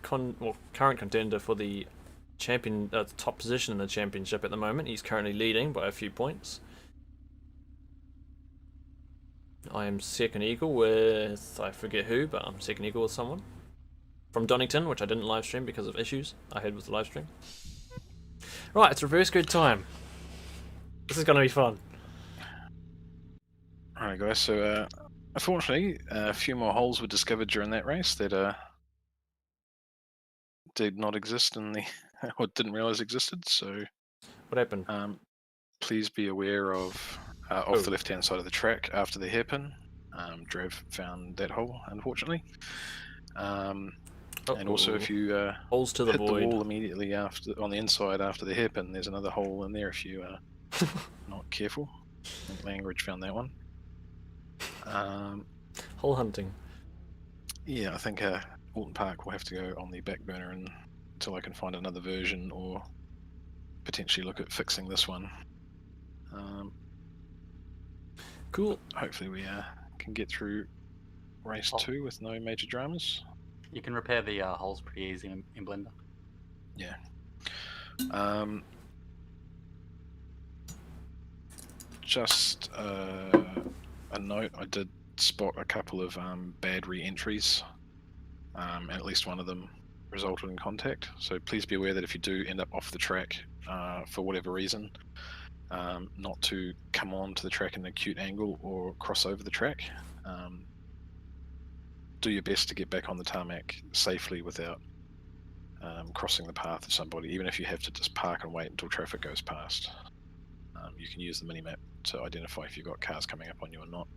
current contender for the top position in the championship at the moment. He's currently leading by a few points. I am second equal with, I forget who, but I'm second equal with someone. From Donington, which I didn't live stream because of issues I had with the live stream. Right, it's reverse grid time. This is going to be fun. Alright guys, so unfortunately a few more holes were discovered during that race that did not exist in the, or didn't realise existed, so... What happened? Please be aware of off the left hand side of the track after the hairpin. Drav found that hole, unfortunately. And also if you holes to the hit void. the wall immediately after, on the inside after the hairpin, there's another hole in there if you are not careful. I think Langridge found that one. Hole hunting. Yeah, I think Oulton Park will have to go on the back burner until I can find another version or potentially look at fixing this one. Cool. Hopefully we can get through race 2 with no major dramas. You can repair the holes pretty easy in Blender. Yeah. Just a note, I did spot a couple of bad re-entries. At least one of them resulted in contact. So please be aware that if you do end up off the track for whatever reason, not to come on to the track in an acute angle or cross over the track. Do your best to get back on the tarmac safely without crossing the path of somebody, even if you have to just park and wait until traffic goes past. You can use the mini-map to identify if you've got cars coming up on you or not,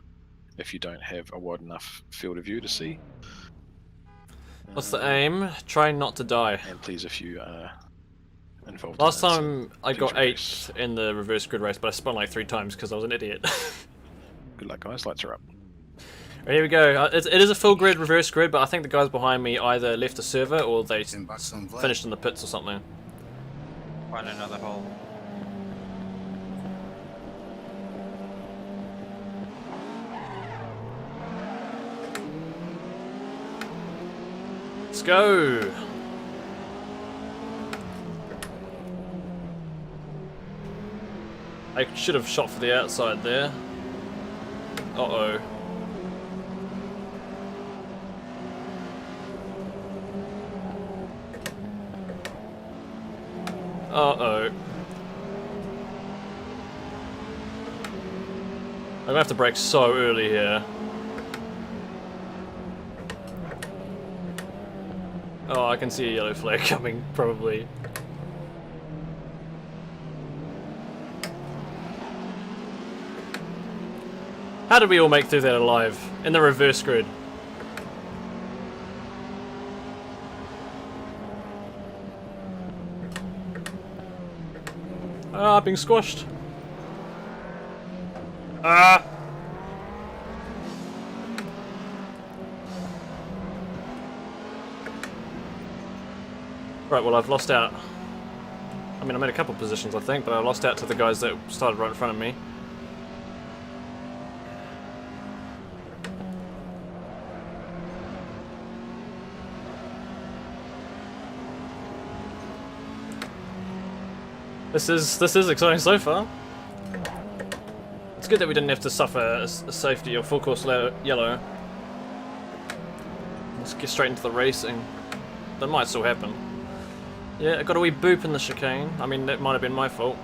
if you don't have a wide enough field of view to see. What's the aim? Try not to die. And please, if you are involved Last in that, time I got race. 8th in the reverse grid race, but I spun like 3 times because I was an idiot. Good luck guys, lights are up. Right, here we go. It is a full grid, reverse grid, but I think the guys behind me either left the server or they finished in the pits or something. Find another hole. Let's go! I should have shot for the outside there. Uh-oh. Uh-oh. I'm gonna have to brake so early here. Oh, I can see a yellow flag coming, probably. How did we all make through that alive? In the reverse grid. Ah, being squashed. Ah! Right, well I've lost out. I mean, I made a couple positions I think, but I lost out to the guys that started right in front of me. This is exciting so far. It's good that we didn't have to suffer a safety or full course yellow. Let's get straight into the racing. That might still happen. Yeah, I got a wee boop in the chicane. I mean, that might have been my fault.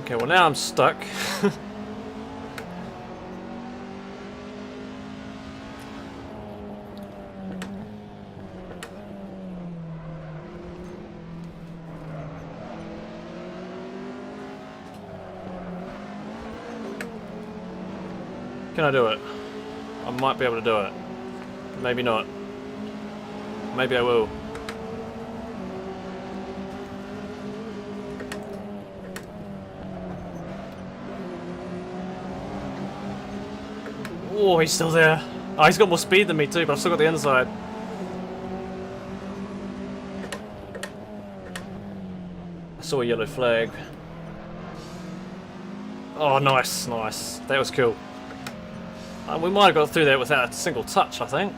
Okay, well now I'm stuck. Can I do it? I might be able to do it. Maybe not. Maybe I will. Oh, he's still there. Oh, he's got more speed than me too, but I've still got the inside. I saw a yellow flag. Oh, nice, nice. That was cool. We might have got through that without a single touch, I think.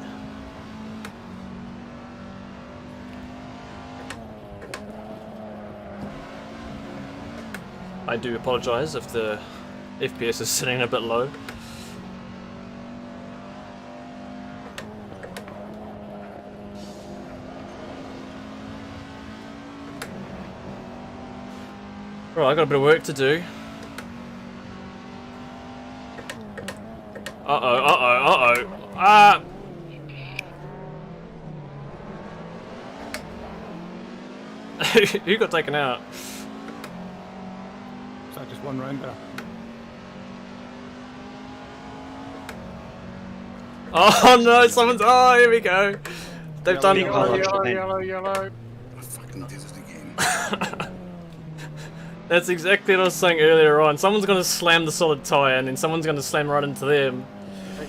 I do apologise if the FPS is sitting a bit low. Right, I've got a bit of work to do. Uh-oh. Ah! Who got taken out? Is that just one round there? Oh no, someone's... Oh, here we go. They've done... Yellow. I fucking did it again. That's exactly what I was saying earlier on. Someone's going to slam the solid tyre and then someone's going to slam right into them.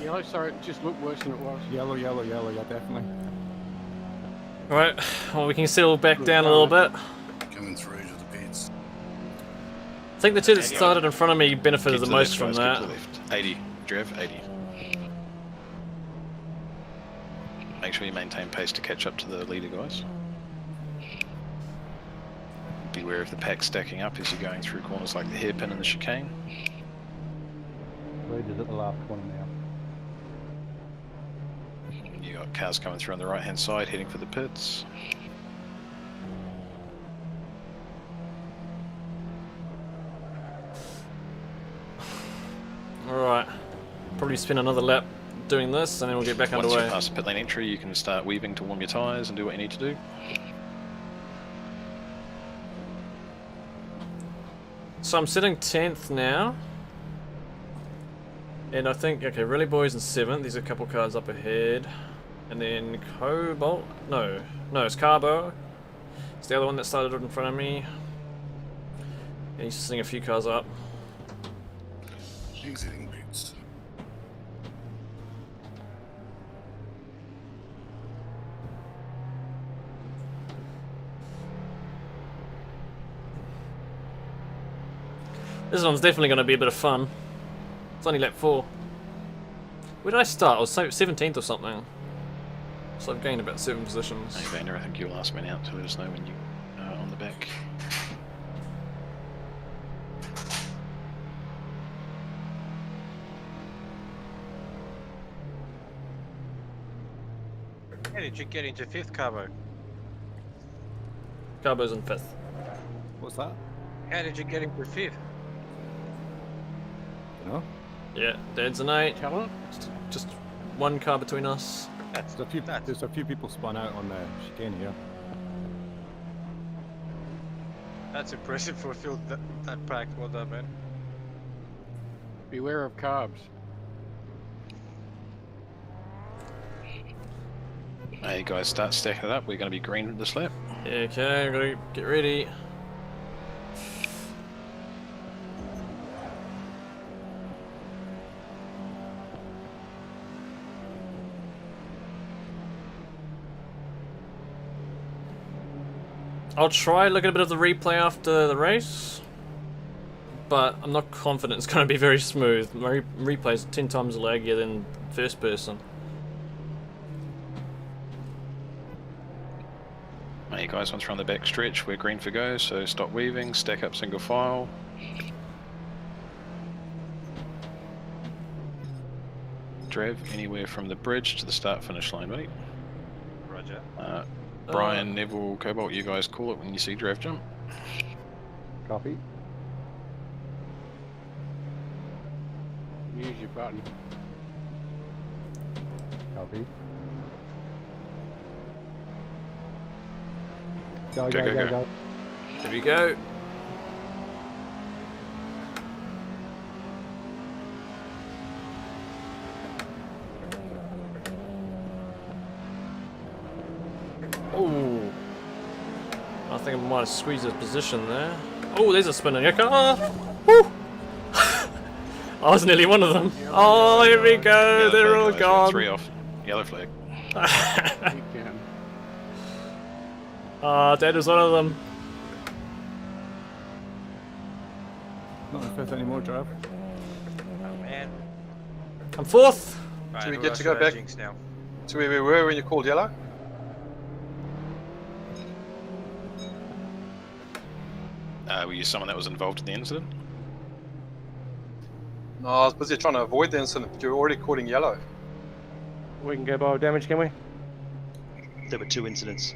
Yellow, sorry, it just looked worse than it was. Yellow, yeah, definitely. Right, well we can settle back down a little bit. Coming through to the pits. I think the two that started in front of me benefited the most from that. Keep to the left. 80. Drev, 80. Make sure you maintain pace to catch up to the leader, guys. Beware of the pack stacking up as you're going through corners like the hairpin and the chicane. Leader's at the last corner now. You got cars coming through on the right hand side heading for the pits. Alright, probably spend another lap doing this and then we'll get back Once underway. you pass the pit lane entry, you can start weaving to warm your tyres and do what you need to do. So I'm sitting 10th now. And I think, okay, Rally Boys in 7th. There's a couple cars up ahead. And then Cobalt, no, it's Carbo. It's the other one that started in front of me. And he's sitting a few cars up. Exiting pits. This one's definitely going to be a bit of fun. It's only lap 4. Where did I start? I was 17th or something. So I've gained about 7 positions. Hey Vander, I think you're last man out to let us know when you are on the back. How did you get into 5th, Carbo? Carbo's in 5th. What's that? How did you get into 5th? You know? Yeah, Dad's an 8. Tell him. Just one car between us. There's a few people spun out on the chicane here. That's impressive for a field that packed. Well done, man. Beware of carbs. Hey guys, start stacking it up. We're going to be green this lap. Yeah, okay, gotta get ready. I'll try look at a bit of the replay after the race, but I'm not confident it's going to be very smooth. My replay's 10 times laggier than first person. Hey guys, once we're on the back stretch, we're green for go, so stop weaving, stack up single file. Drev, anywhere from the bridge to the start finish line, mate. Roger. Brian, Neville, Cobalt, you guys call it when you see Drev jump. Copy. Use your button. Copy. Go. Here we go. Oh, I think I might have squeezed his position there. Oh, there's a spin in your car. Woo! I was nearly one of them. Oh, here we go. They're all gone. 3 off. Yellow flag. Dad was one of them. Not in 5th anymore, Drev. Oh man. I'm 4th. Right, Do we who get else to go should I back? jinx now? To where we were when you called yellow? Were you someone that was involved in the incident? No, I was busy trying to avoid the incident, but you were already calling yellow. We can go by damage, can we? There were 2 incidents.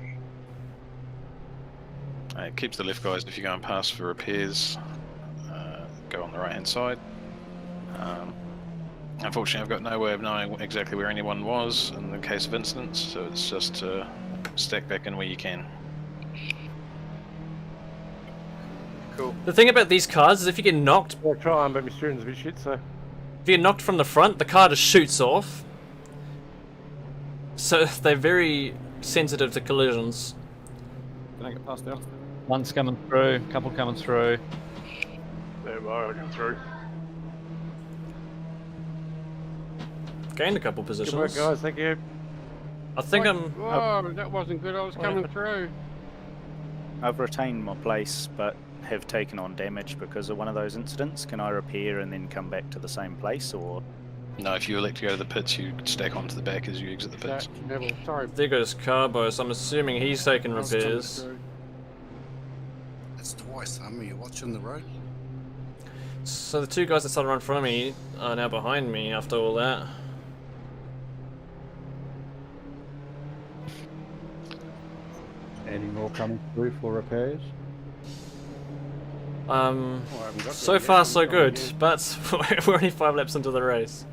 It keeps the left guys if you're going past for repairs. Go on the right hand side. Unfortunately, I've got no way of knowing exactly where anyone was in the case of incidents, so it's just to stack back in where you can. Cool. The thing about these cars is if you get knocked, We'll try and but my steering's a bit shit, so. if you get knocked from the front, the car just shoots off. So they're very sensitive to collisions. Can I get past there? One's coming through, couple coming through. There we are, come through. Gained a couple Good positions. work, guys. Thank you. I think I'm. Whoa, that wasn't good. I was coming through. I've retained my place, but have taken on damage because of one of those incidents. Can I repair and then come back to the same place, or? No, if you elect to go to the pits, you stack onto the back as you exit the pits. Neville, sorry. There goes Carbo, so I'm assuming he's taking repairs. That's twice, Are you watching the road? So the 2 guys that started right in front of me are now behind me after all that. Any more coming through for repairs? So far so good, but we're only 5 laps into the race.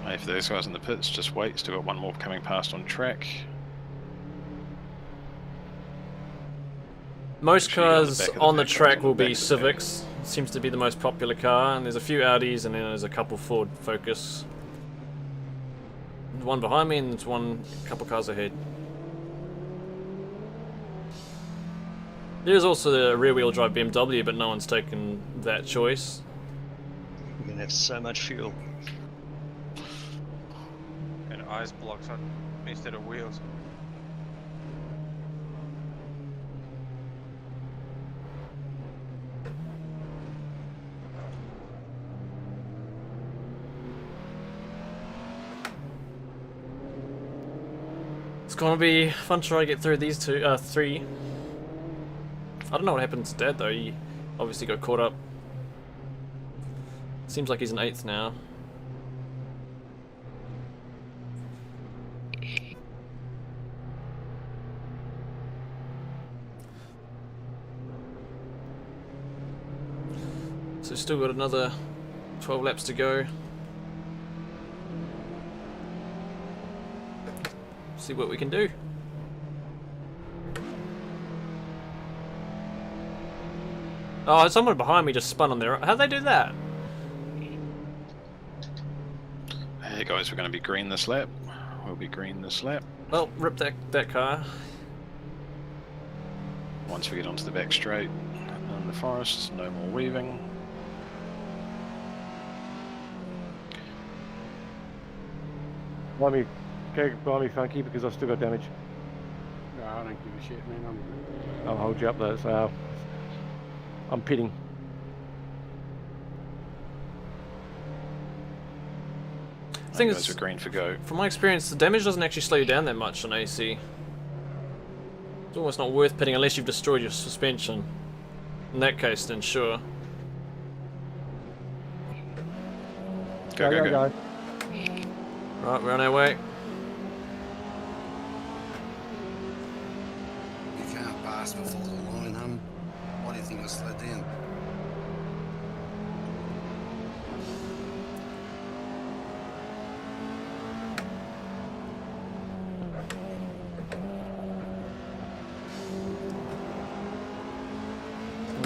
Hey, for those guys in the pits, just wait. Still got one more coming past on track. Most Sure you got the cars back of the on the pack, track on will the be back of the Civics. Seems to be the most popular car, and there's a few Audis, and then there's a couple Ford Focus. One behind me, and there's a couple cars ahead. There's also the rear-wheel drive BMW, but no one's taken that choice. We're gonna have so much fuel. And ice blocks on instead of wheels. It's gonna be fun to try to get through these three. I don't know what happened to Dad though. He obviously got caught up. Seems like he's an 8th now. So still got another 12 laps to go. See what we can do. Oh, someone behind me just spun on their... How'd they do that? Hey guys, we're going to be green this lap. We'll be green this lap. Well, rip that car. Once we get onto the back straight in the forest, no more weaving. Behind me, go behind me, Funky, because I've still got damage. No, I don't give a shit, man. I'll hold you up though, so I'm pitting. I think Guys it's are green for go. From my experience, the damage doesn't actually slow you down that much on AC. It's almost not worth pitting unless you've destroyed your suspension. In that case, then sure. Go. Right, we're on our way. You can't pass before the line, hun. Why do you think I slid in?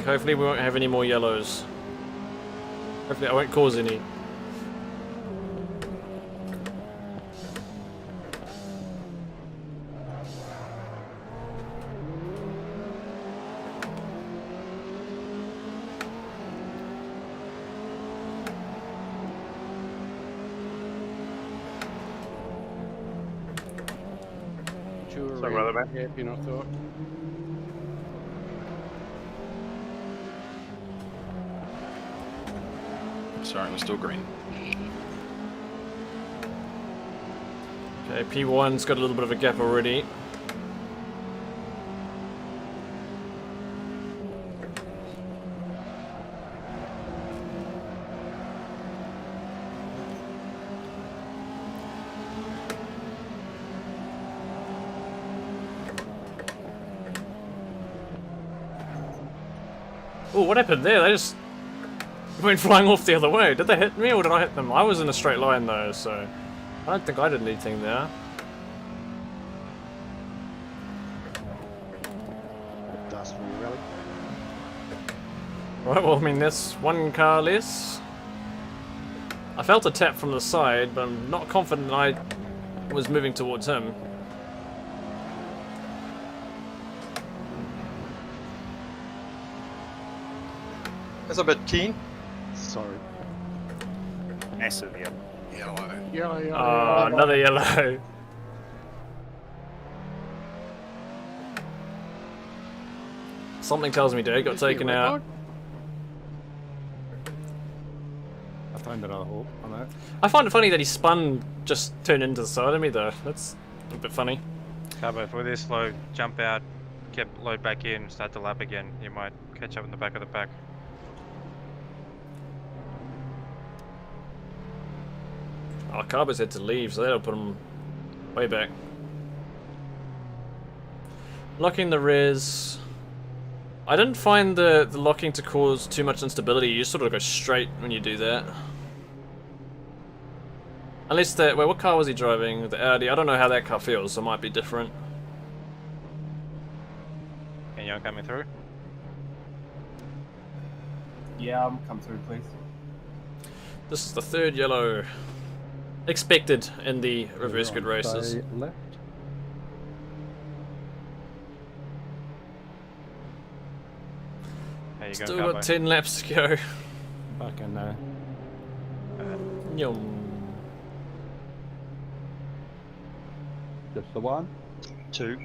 Hopefully we won't have any more yellows. Hopefully I won't cause any. Sorry about that, man. Yeah, not thought. Sorry, we're still green. Okay, P1's got a little bit of a gap already. Oh, what happened there? They just went flying off the other way. Did they hit me or did I hit them? I was in a straight line though, so I don't think I did anything there. Dust for your rally. Right, well, I mean, that's one car less. I felt a tap from the side, but I'm not confident I was moving towards him. It's a bit keen. Sorry. Massive yellow. Yellow. Oh, another yellow. Something tells me Dad got taken out. I found another hole on that. I find it funny that he spun, just turned into the side of me though. That's a bit funny. Carbo, if we're this slow, jump out, load back in, start the lap again. You might catch up in the back of the pack. Oh, Carbo's had to leave, so that'll put him way back. Locking the res. I didn't find the locking to cause too much instability. You just sort of go straight when you do that. Unless wait, what car was he driving? The Audi. I don't know how that car feels, so it might be different. And you're coming through? Yeah, come through, please. This is the third yellow. Expected in the reverse grid races. Left. How you Still going, Carbo? got 10 laps to go. Back in now. Yum. Just the one? 2.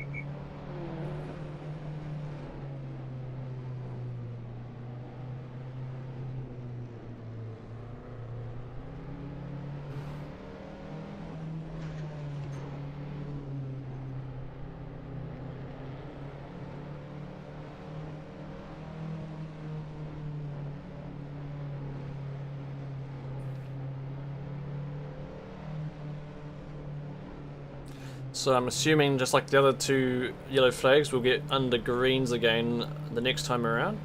So I'm assuming, just like the other two yellow flags, we'll get under greens again the next time around.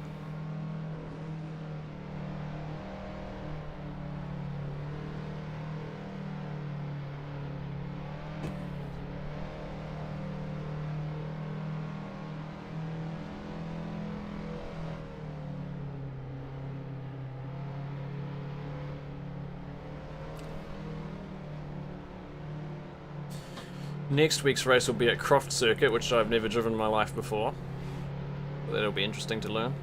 Next week's race will be at Croft Circuit, which I've never driven in my life before. That'll be interesting to learn.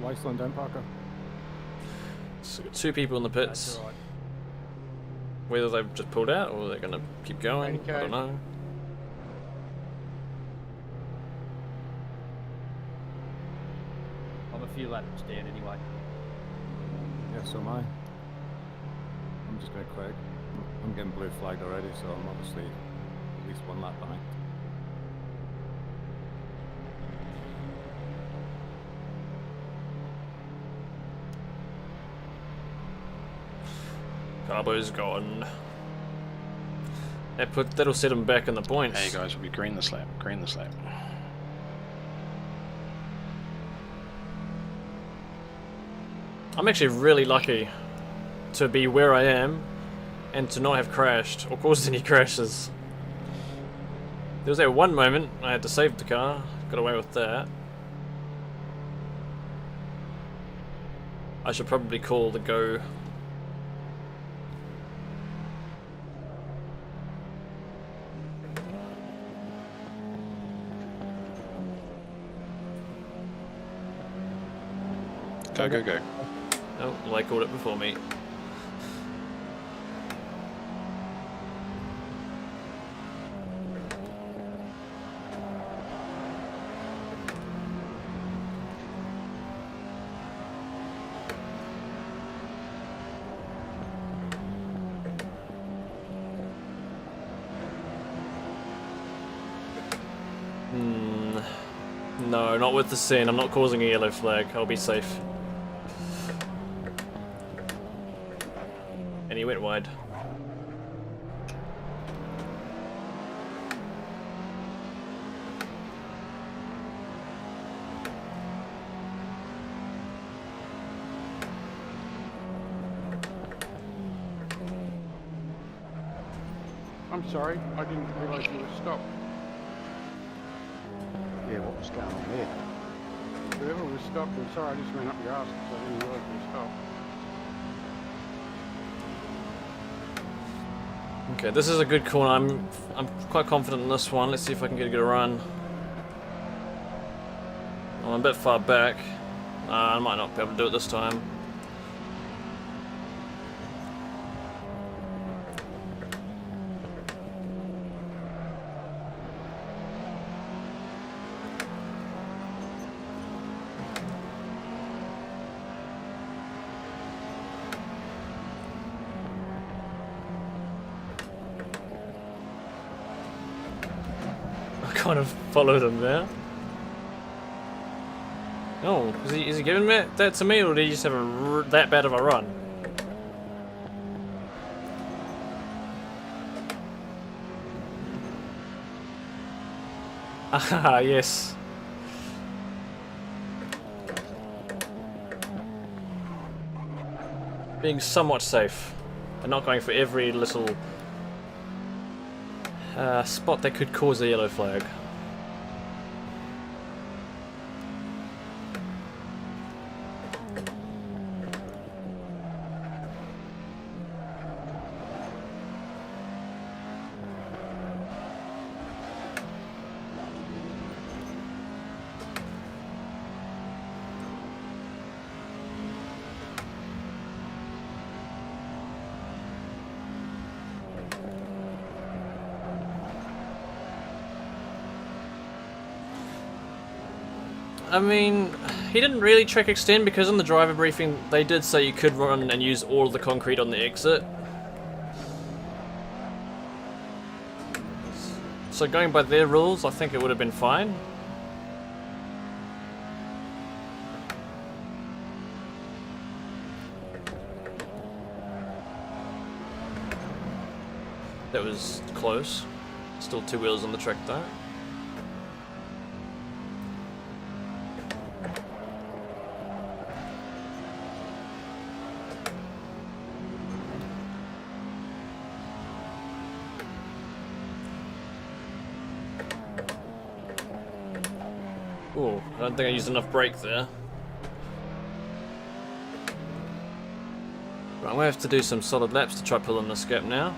Why slowing down, Parker? So we've got two people in the pits. That's all right. Whether they've just pulled out or they're going to keep going, I don't know. I'm a few laps down anyway. Yeah, so am I. I'm just going to quick. I'm getting blue flagged already, so I'm obviously at least one lap behind. Carbo's gone. That'll set him back in the points. Hey guys, we'll be green this lap. Green this lap. I'm actually really lucky to be where I am and to not have crashed or caused any crashes. There was that one moment I had to save the car, got away with that. I should probably call the go. Go, go, go. Oh, well, they called it before me. No, not with the sin. I'm not causing a yellow flag. I'll be safe. And he went wide. I'm sorry, I didn't realise you were stopped. Yeah, what was going on there? Whoever was stopped, I'm sorry, I just ran up your ass because I didn't realise you were stopped. Okay, this is a good corner. I'm quite confident in this one. Let's see if I can get a good run. I'm a bit far back. I might not be able to do it this time. Kind of followed him there. Oh, is he giving that to me, or did he just have that bad of a run? Ah, yes. Being somewhat safe, and not going for every little spot that could cause a yellow flag. I mean, he didn't really track extend because in the driver briefing they did say you could run and use all of the concrete on the exit. So going by their rules, I think it would have been fine. That was close. Still 2 wheels on the track though. Oh, I don't think I used enough brake there. Right, I'm gonna have to do some solid laps to try pulling this gap now.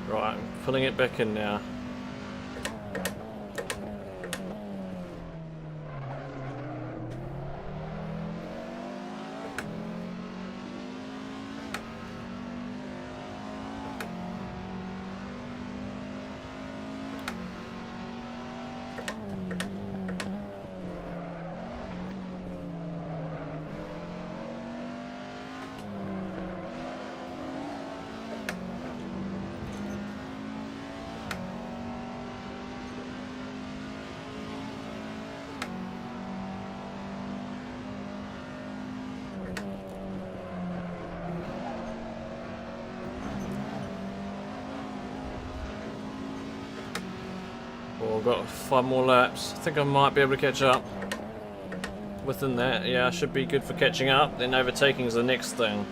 Right, I'm pulling it back in now. Well, I've got 5 more laps. I think I might be able to catch up. Within that, yeah, I should be good for catching up. Then overtaking is the next thing.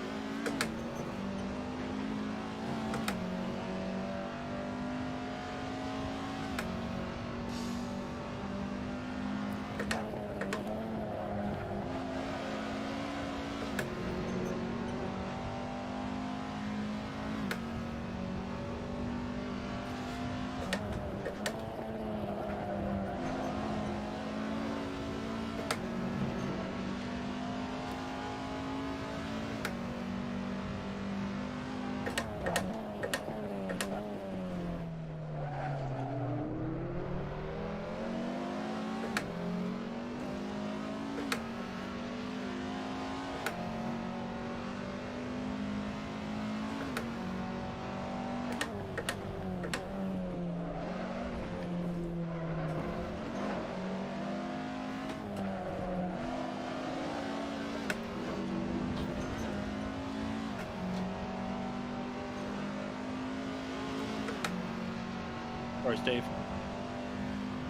Where's Dave?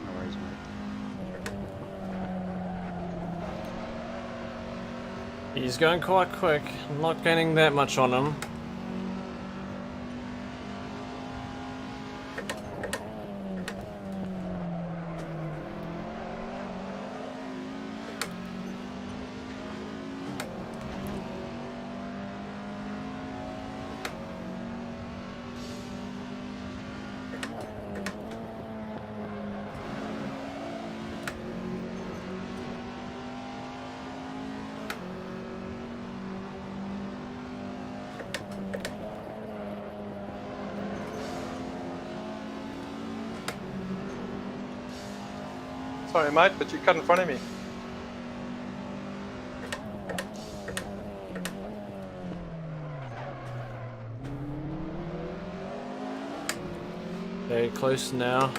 No worries, mate. He's going quite quick. I'm not gaining that much on him. Sorry, mate, but you cut in front of me. Okay, close now.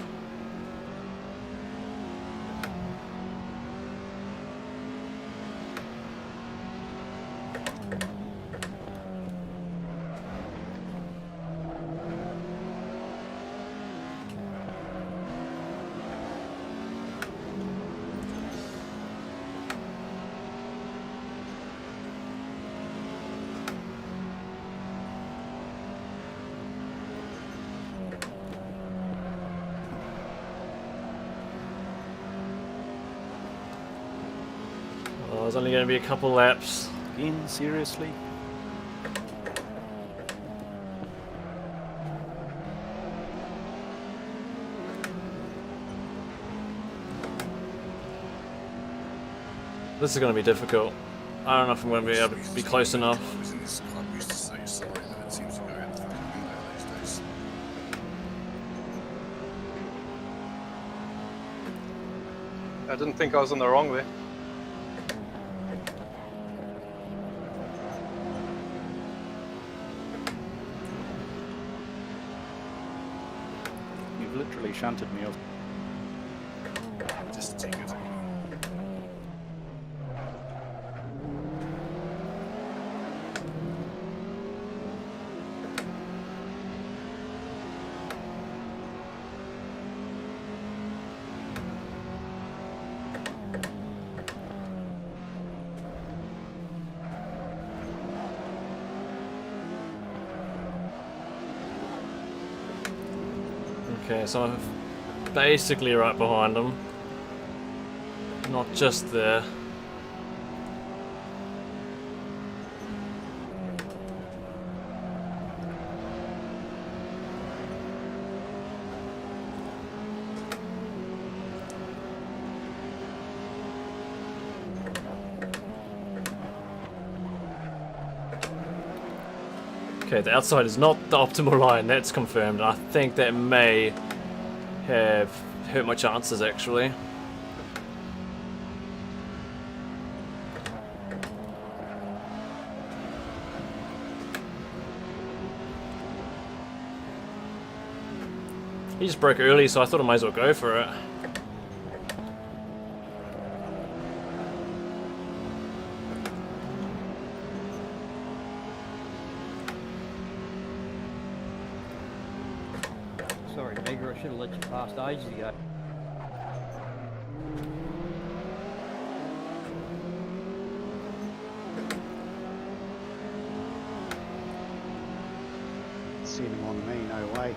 Oh, there's only going to be a couple laps. Again, seriously? This is going to be difficult. I don't know if I'm going to be able to be close enough. I didn't think I was on the wrong way. You've literally shunted me off. Just take it. Okay, so I'm basically right behind them. Not just there. Okay, the outside is not the optimal line, that's confirmed. I think that may have hurt my chances actually. He just broke early, so I thought I might as well go for it. Sorry, Meager, I should have let you pass ages ago. Seen him on me, no way.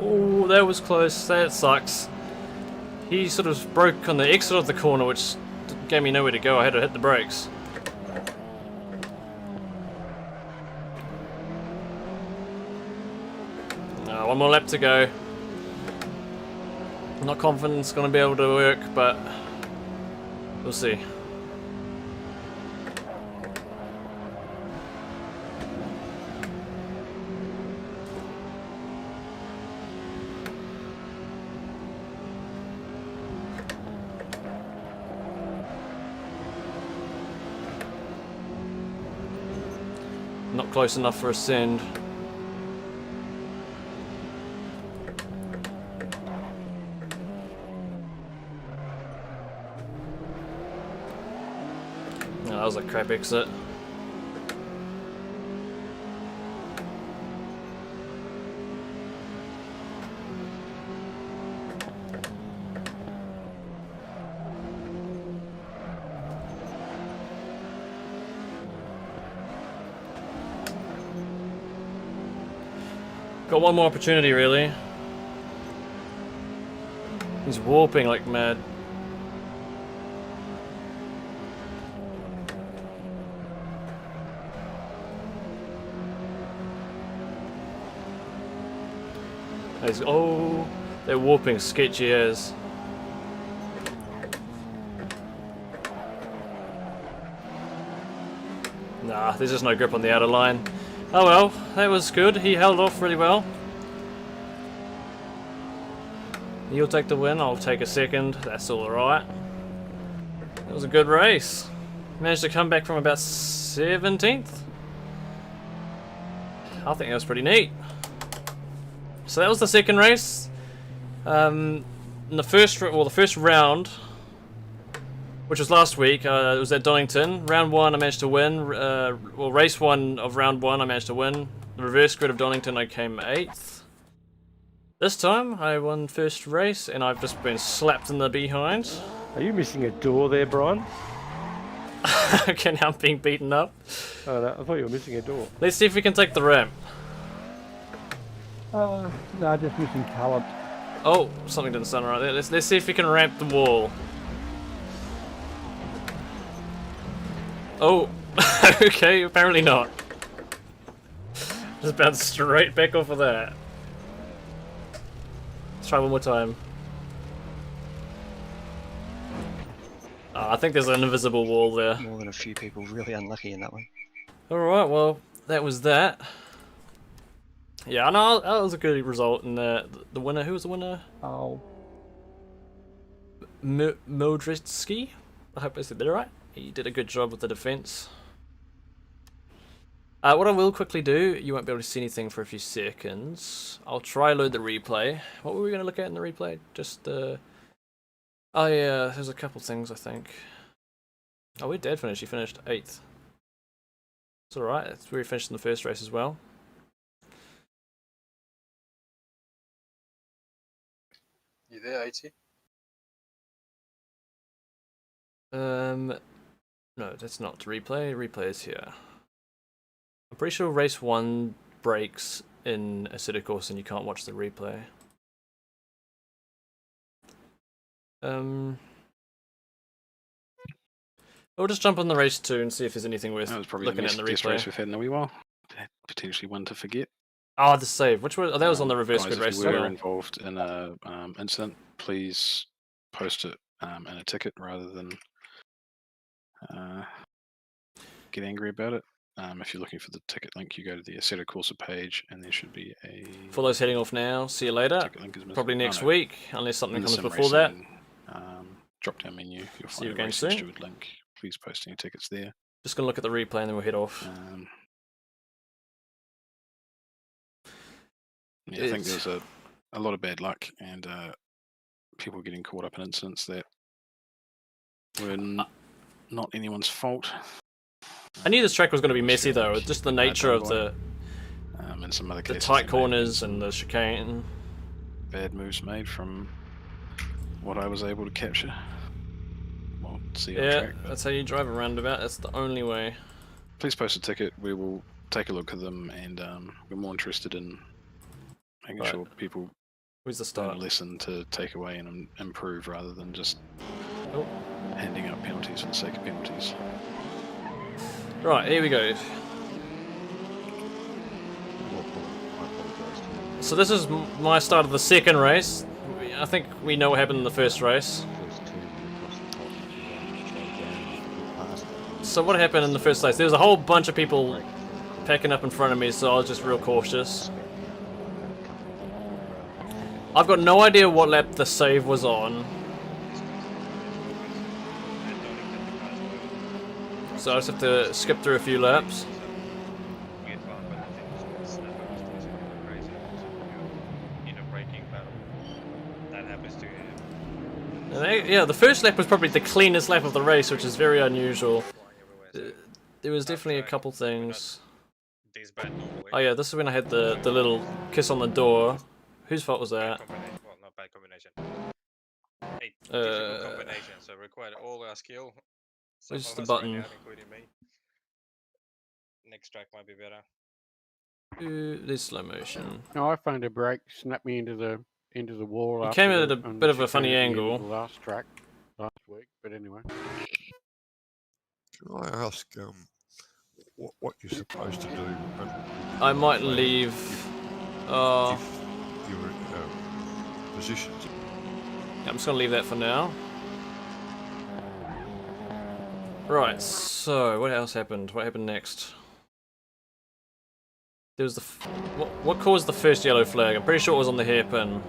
Oh, that was close. That sucks. He sort of broke on the exit of the corner, which gave me nowhere to go. I had to hit the brakes. One more lap to go. I'm not confident it's going to be able to work, but we'll see. Not close enough for a send. No, that was a crap exit. Got one more opportunity, really. He's warping like mad. Oh, they're warping sketchy as. Nah, there's just no grip on the outer line. Oh well, that was good. He held off really well. You'll take the win, I'll take a second. That's alright. That was a good race. Managed to come back from about 17th. I think that was pretty neat. So that was the second race. In the first round, which was last week, it was at Donington. Round 1 I managed to win. Well, race 1 of round 1 I managed to win. The reverse grid of Donington I came 8th. This time I won first race and I've just been slapped in the behind. Are you missing a door there, Brian? Okay, now I'm being beaten up. Oh, no, I thought you were missing a door. Let's see if we can take the ramp. No, just missing colour. Oh, something didn't sound right there. Let's see if we can ramp the wall. Oh, okay, apparently not. Just bounced straight back off of that. Let's try one more time. I think there's an invisible wall there. More than a few people really unlucky in that one. Alright, well, that was that. Yeah, I know that was a good result. And the winner, who was the winner? Oh. Modritsky? I hope I said that right. He did a good job with the defense. What I will quickly do, you won't be able to see anything for a few seconds. I'll try load the replay. What were we going to look at in the replay? Just oh yeah, there's a couple things I think. Oh, where'd Dad finish? He finished 8th. It's alright, that's where he finished in the first race as well. You there, 80? No, that's not replay. Replay is here. I'm pretty sure race 1 breaks in Assetto Corsa and you can't watch the replay. We'll just jump on the race 2 and see if there's anything worth looking at in the best replay. race we've had in a wee while. Potentially one to forget. Oh, the save. Which was? Oh, that was on the reverse Guys, grid race if you as were well. involved in a incident, please post it in a ticket rather than get angry about it. If you're looking for the ticket link, you go to the Assetto Corsa page, and there should be a. For those heading off now, see you later. Probably next week, unless something comes before that. Drop down menu, you'll See you find a again Race soon. Steward link. Please post any tickets there. Just gonna look at the replay and then we'll head off. Yeah, I think there's a lot of bad luck and people getting caught up in incidents that were not anyone's fault. I knew this track was going to be messy though, with just the nature of the in some other the cases, tight there may have been corners and the chicane. Bad moves made from what I was able to capture. Well, see on Yeah, track. But that's how you drive a roundabout. That's the only way. please post a ticket. We will take a look at them, and we're more interested in making Right. sure people Where's the learn a start? lesson to take away and improve rather than just Oh. handing out penalties for the sake of penalties. Right, here we go. I apologise to you. So this is my start of the second race. I think we know what happened in the first race. First two across the top, and slow down, past it. So what happened in the first race? There was a whole bunch of people packing up in front of me, so I was just real cautious. I've got no idea what lap the save was on. So I just have to skip through a few laps. And yeah, the first lap was probably the cleanest lap of the race, which is very unusual. There was definitely a couple things. Oh yeah, this is when I had the little kiss on the door. Whose fault was that? Well, not bad combination. A difficult combination, so required all our skill. Some Where's of the us ran button? out, including me. Next track might be better. There's slow motion. No, I found a brake, snapped me into the wall. You after came in at a on bit of the a funny chicane at the end angle. of the last track last week, but anyway. Can I ask what you're supposed to do? I might leave. Your positions. I'm just gonna leave that for now. Right, so what else happened? What happened next? There was the... what caused the first yellow flag? I'm pretty sure it was on the hairpin.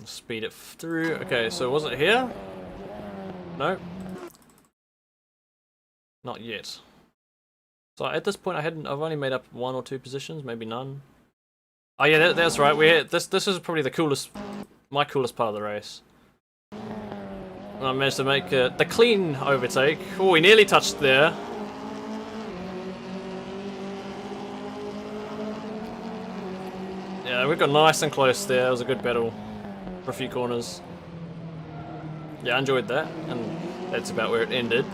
Speed it through. Okay, so was it here? No. Not yet. So at this point, I've only made up 1 or 2 positions, maybe none. Oh yeah, that's right. This is probably the coolest, my coolest part of the race. I managed to make the clean overtake. Oh, we nearly touched there. Yeah, we got nice and close there. It was a good battle for a few corners. Yeah, I enjoyed that, and that's about where it ended.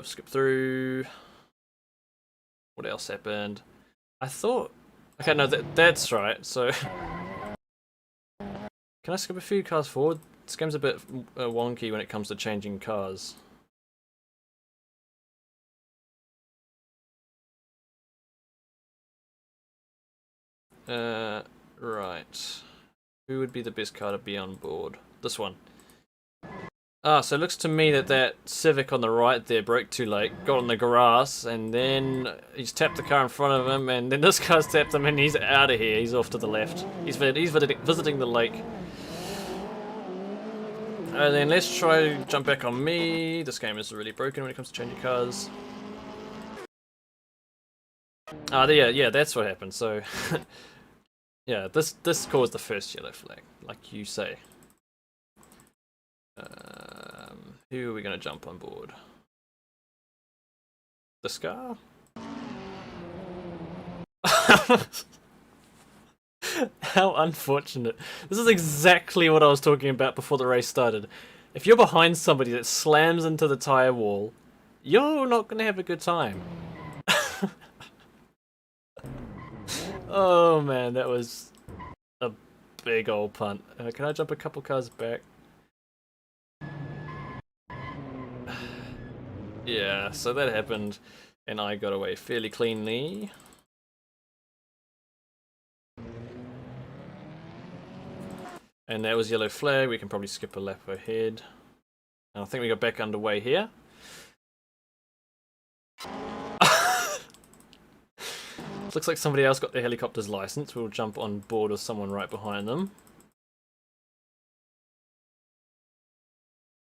Skip through. What else happened? I thought... Okay, no, that's right, so... Can I skip a few cars forward? This game's a bit wonky when it comes to changing cars. Right. Who would be the best car to be on board? This one. Ah, so it looks to me that that Civic on the right there broke too late, got on the grass, and then he's tapped the car in front of him, and then this car's tapped him, and he's out of here. He's off to the left. He's visiting the lake. And then let's try to jump back on me. This game is really broken when it comes to changing cars. Ah, yeah, that's what happened. So, yeah, this caused the first yellow flag, like you say. Who are we going to jump on board? The Scar? How unfortunate. This is exactly what I was talking about before the race started. If you're behind somebody that slams into the tyre wall, you're not going to have a good time. Oh man, that was a big old punt. Can I jump a couple cars back? Yeah, so that happened, and I got away fairly cleanly. And that was yellow flag. We can probably skip a lap ahead. And I think we got back underway here. Looks like somebody else got their helicopter's license. We'll jump on board with someone right behind them.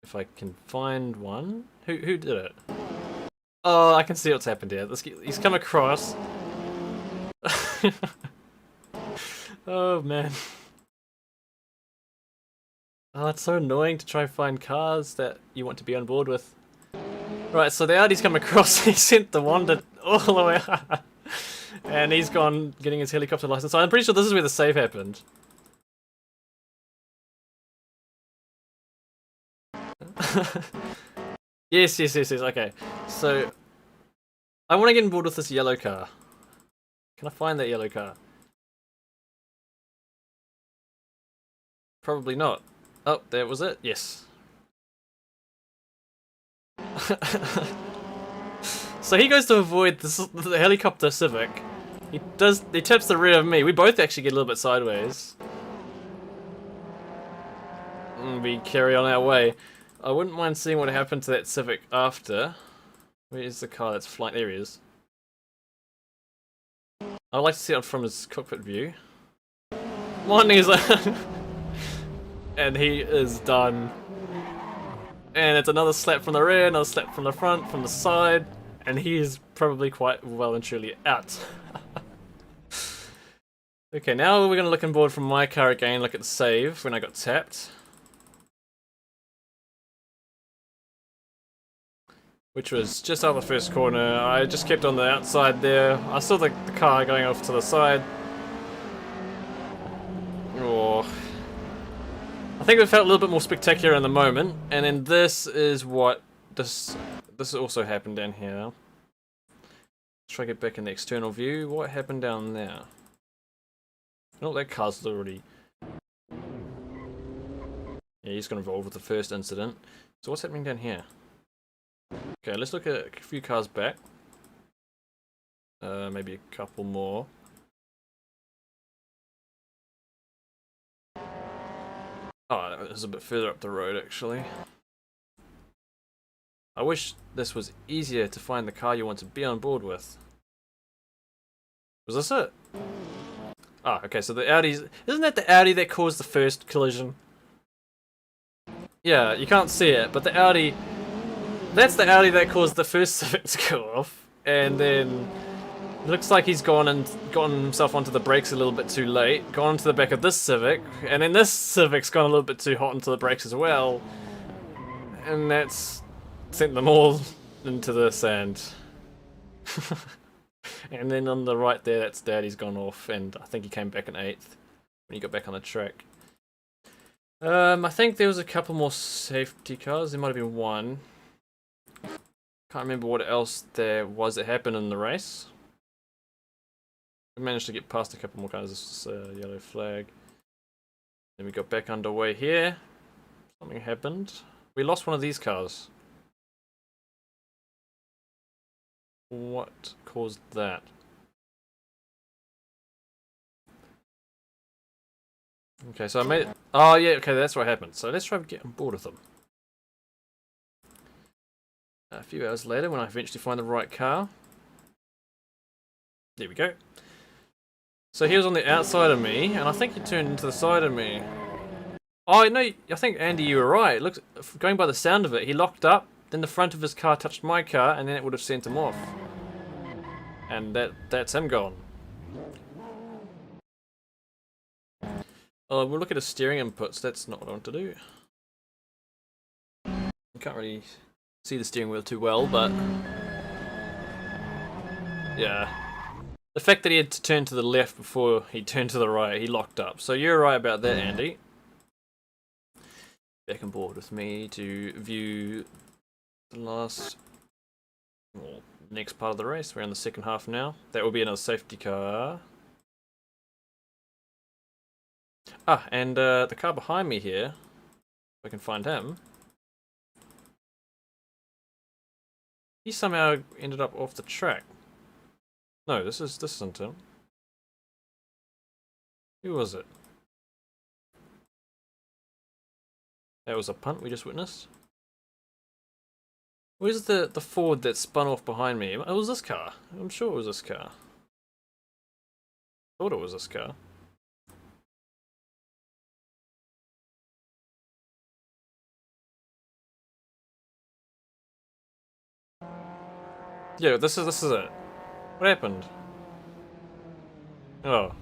If I can find one. Who did it? Oh, I can see what's happened here. He's come across. Oh man. Oh, it's so annoying to try and find cars that you want to be on board with. Right, so the Audi's come across. He sent the Honda all the way up. And he's gone getting his helicopter license. So I'm pretty sure this is where the save happened. Yes, okay. So, I want to get on board with this yellow car. Can I find that yellow car? Probably not. Oh, there was it? Yes. So he goes to avoid the helicopter Civic. He taps the rear of me. We both actually get a little bit sideways. We carry on our way. I wouldn't mind seeing what happened to that Civic after. Where is the car that's flying? There he is. I'd like to see it from his cockpit view. And he is done. And it's another slap from the rear, another slap from the front, from the side. And he is probably quite well and truly out. Okay, now we're going to look on board from my car again, look at the save when I got tapped. Which was just out of the first corner. I just kept on the outside there. I saw the car going off to the side. Oh. I think it felt a little bit more spectacular in the moment. And then this is what... This also happened down here. Let's try to get back in the external view. What happened down there? Oh, that car's already... Yeah, he's got involved with the first incident. So what's happening down here? Okay, let's look at a few cars back. Maybe a couple more. Oh, that was a bit further up the road, actually. I wish this was easier to find the car you want to be on board with. Was this it? Ah, okay, so the Audi's... Isn't that the Audi that caused the first collision? Yeah, you can't see it, but the Audi... That's the Audi that caused the first Civic to go off. And then... It looks like he's gone and gotten himself onto the brakes a little bit too late. Gone onto the back of this Civic. And then this Civic's gone a little bit too hot into the brakes as well. And that's... sent them all into the sand. And then on the right there, that's Daddy's gone off, and I think he came back in 8th when he got back on the track. I think there was a couple more safety cars. There might have been one. Can't remember what else there was that happened in the race. We managed to get past a couple more cars. This is a yellow flag. Then we got back underway here. Something happened. We lost one of these cars. What caused that? Okay, so I made it. Oh, yeah, okay, that's what happened. So let's try and get on board with them. A few hours later, when I eventually find the right car. There we go. So he was on the outside of me, and I think he turned into the side of me. Oh, no, I think, Andy, you were right. Look, going by the sound of it, he locked up. Then the front of his car touched my car, and then it would have sent him off. And that's him gone. Oh, we'll look at his steering inputs. That's not what I want to do. You can't really see the steering wheel too well, but... yeah. The fact that he had to turn to the left before he turned to the right, he locked up. So you're right about that, Andy. Back on board with me to view... the last, well, next part of the race. We're in the second half now. That will be another safety car. Ah, and the car behind me here, if I can find him. He somehow ended up off the track. No, this isn't him. Who was it? That was a punt we just witnessed. Where's the Ford that spun off behind me? It was this car. I'm sure it was this car. Thought it was this car. Yeah, this is it. What happened? Oh.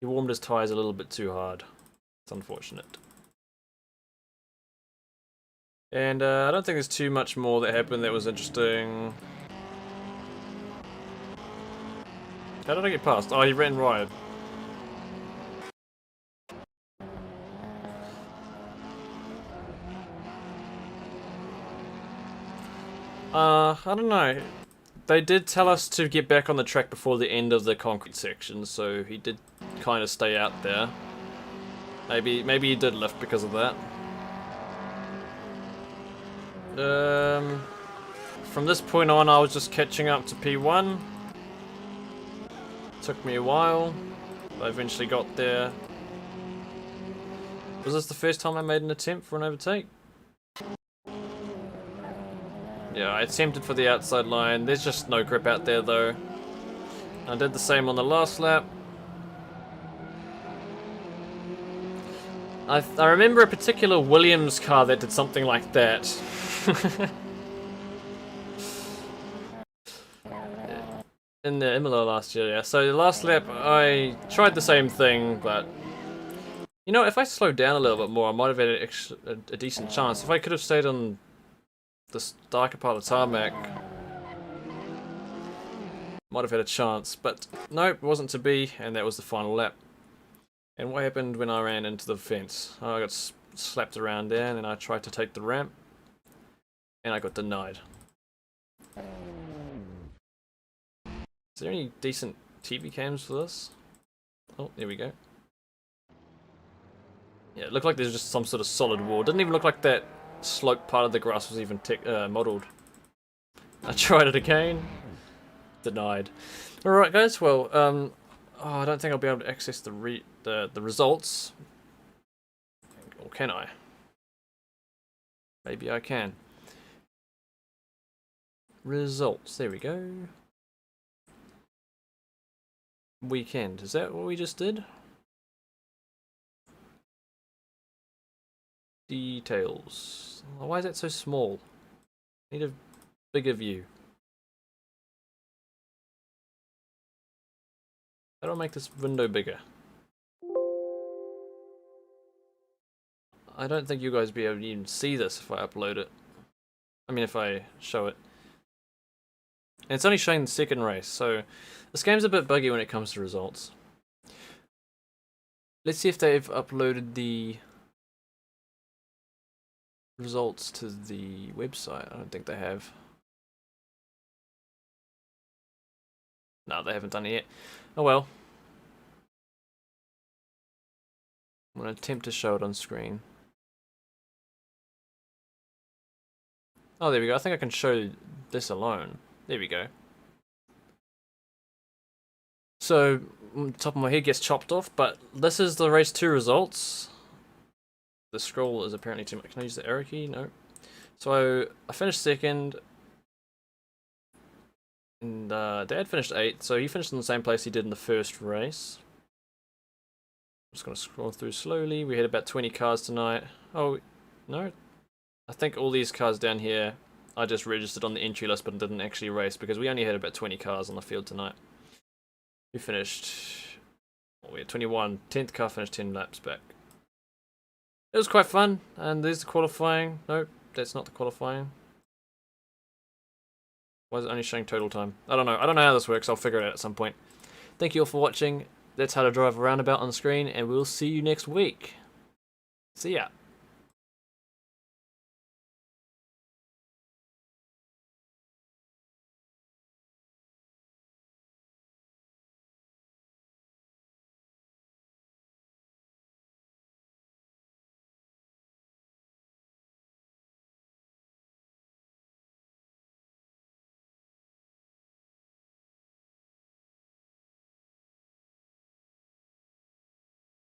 He warmed his tyres a little bit too hard. It's unfortunate. And I don't think there's too much more that happened that was interesting. How did I get past? Oh, he ran wide. I don't know. They did tell us to get back on the track before the end of the concrete section, so he did kind of stay out there. Maybe he did lift because of that. From this point on, I was just catching up to P1. Took me a while. I eventually got there. Was this the first time I made an attempt for an overtake? Yeah, I attempted for the outside line. There's just no grip out there though. I did the same on the last lap. I remember a particular Williams car that did something like that. In the Imola last year, yeah. So the last lap, I tried the same thing, but... You know, if I slowed down a little bit more, I might have had a decent chance. If I could have stayed on this darker part of tarmac, might have had a chance. But nope, it wasn't to be, and that was the final lap. And what happened when I ran into the fence? I got slapped around there, and then I tried to take the ramp, and I got denied. Is there any decent TV cams for this? Oh, there we go. Yeah, it looked like there's just some sort of solid wall. Didn't even look like that slope part of the grass was even modelled. I tried it again. Denied. Alright guys, well, oh, I don't think I'll be able to access the results. Or can I? Maybe I can. results. There we go. Weekend. Is that what we just did? Details. Why is that so small? Need a bigger view. How do I make this window bigger? I don't think you guys will be able to even see this if I upload it. I mean, if I show it. And it's only showing the second race, so this game's a bit buggy when it comes to results. Let's see if they've uploaded the results to the website. I don't think they have. No, they haven't done it yet. Oh well. I'm going to attempt to show it on screen. Oh, there we go. I think I can show this alone. There we go. So, top of my head gets chopped off, but this is the race 2 results. The scroll is apparently too much. Can I use the arrow key? No. So, I finished second. And Dad finished 8th, so he finished in the same place he did in the first race. I'm just going to scroll through slowly. We had about 20 cars tonight. Oh, no. I think all these cars down here I just registered on the entry list but didn't actually race because we only had about 20 cars on the field tonight. We finished... well, we had 21. 10th car finished 10 laps back. It was quite fun, and there's the qualifying. Nope, that's not the qualifying. Why is it only showing total time? I don't know. I don't know how this works. I'll figure it out at some point. Thank you all for watching. That's how to drive a roundabout on the screen, and we'll see you next week. See ya.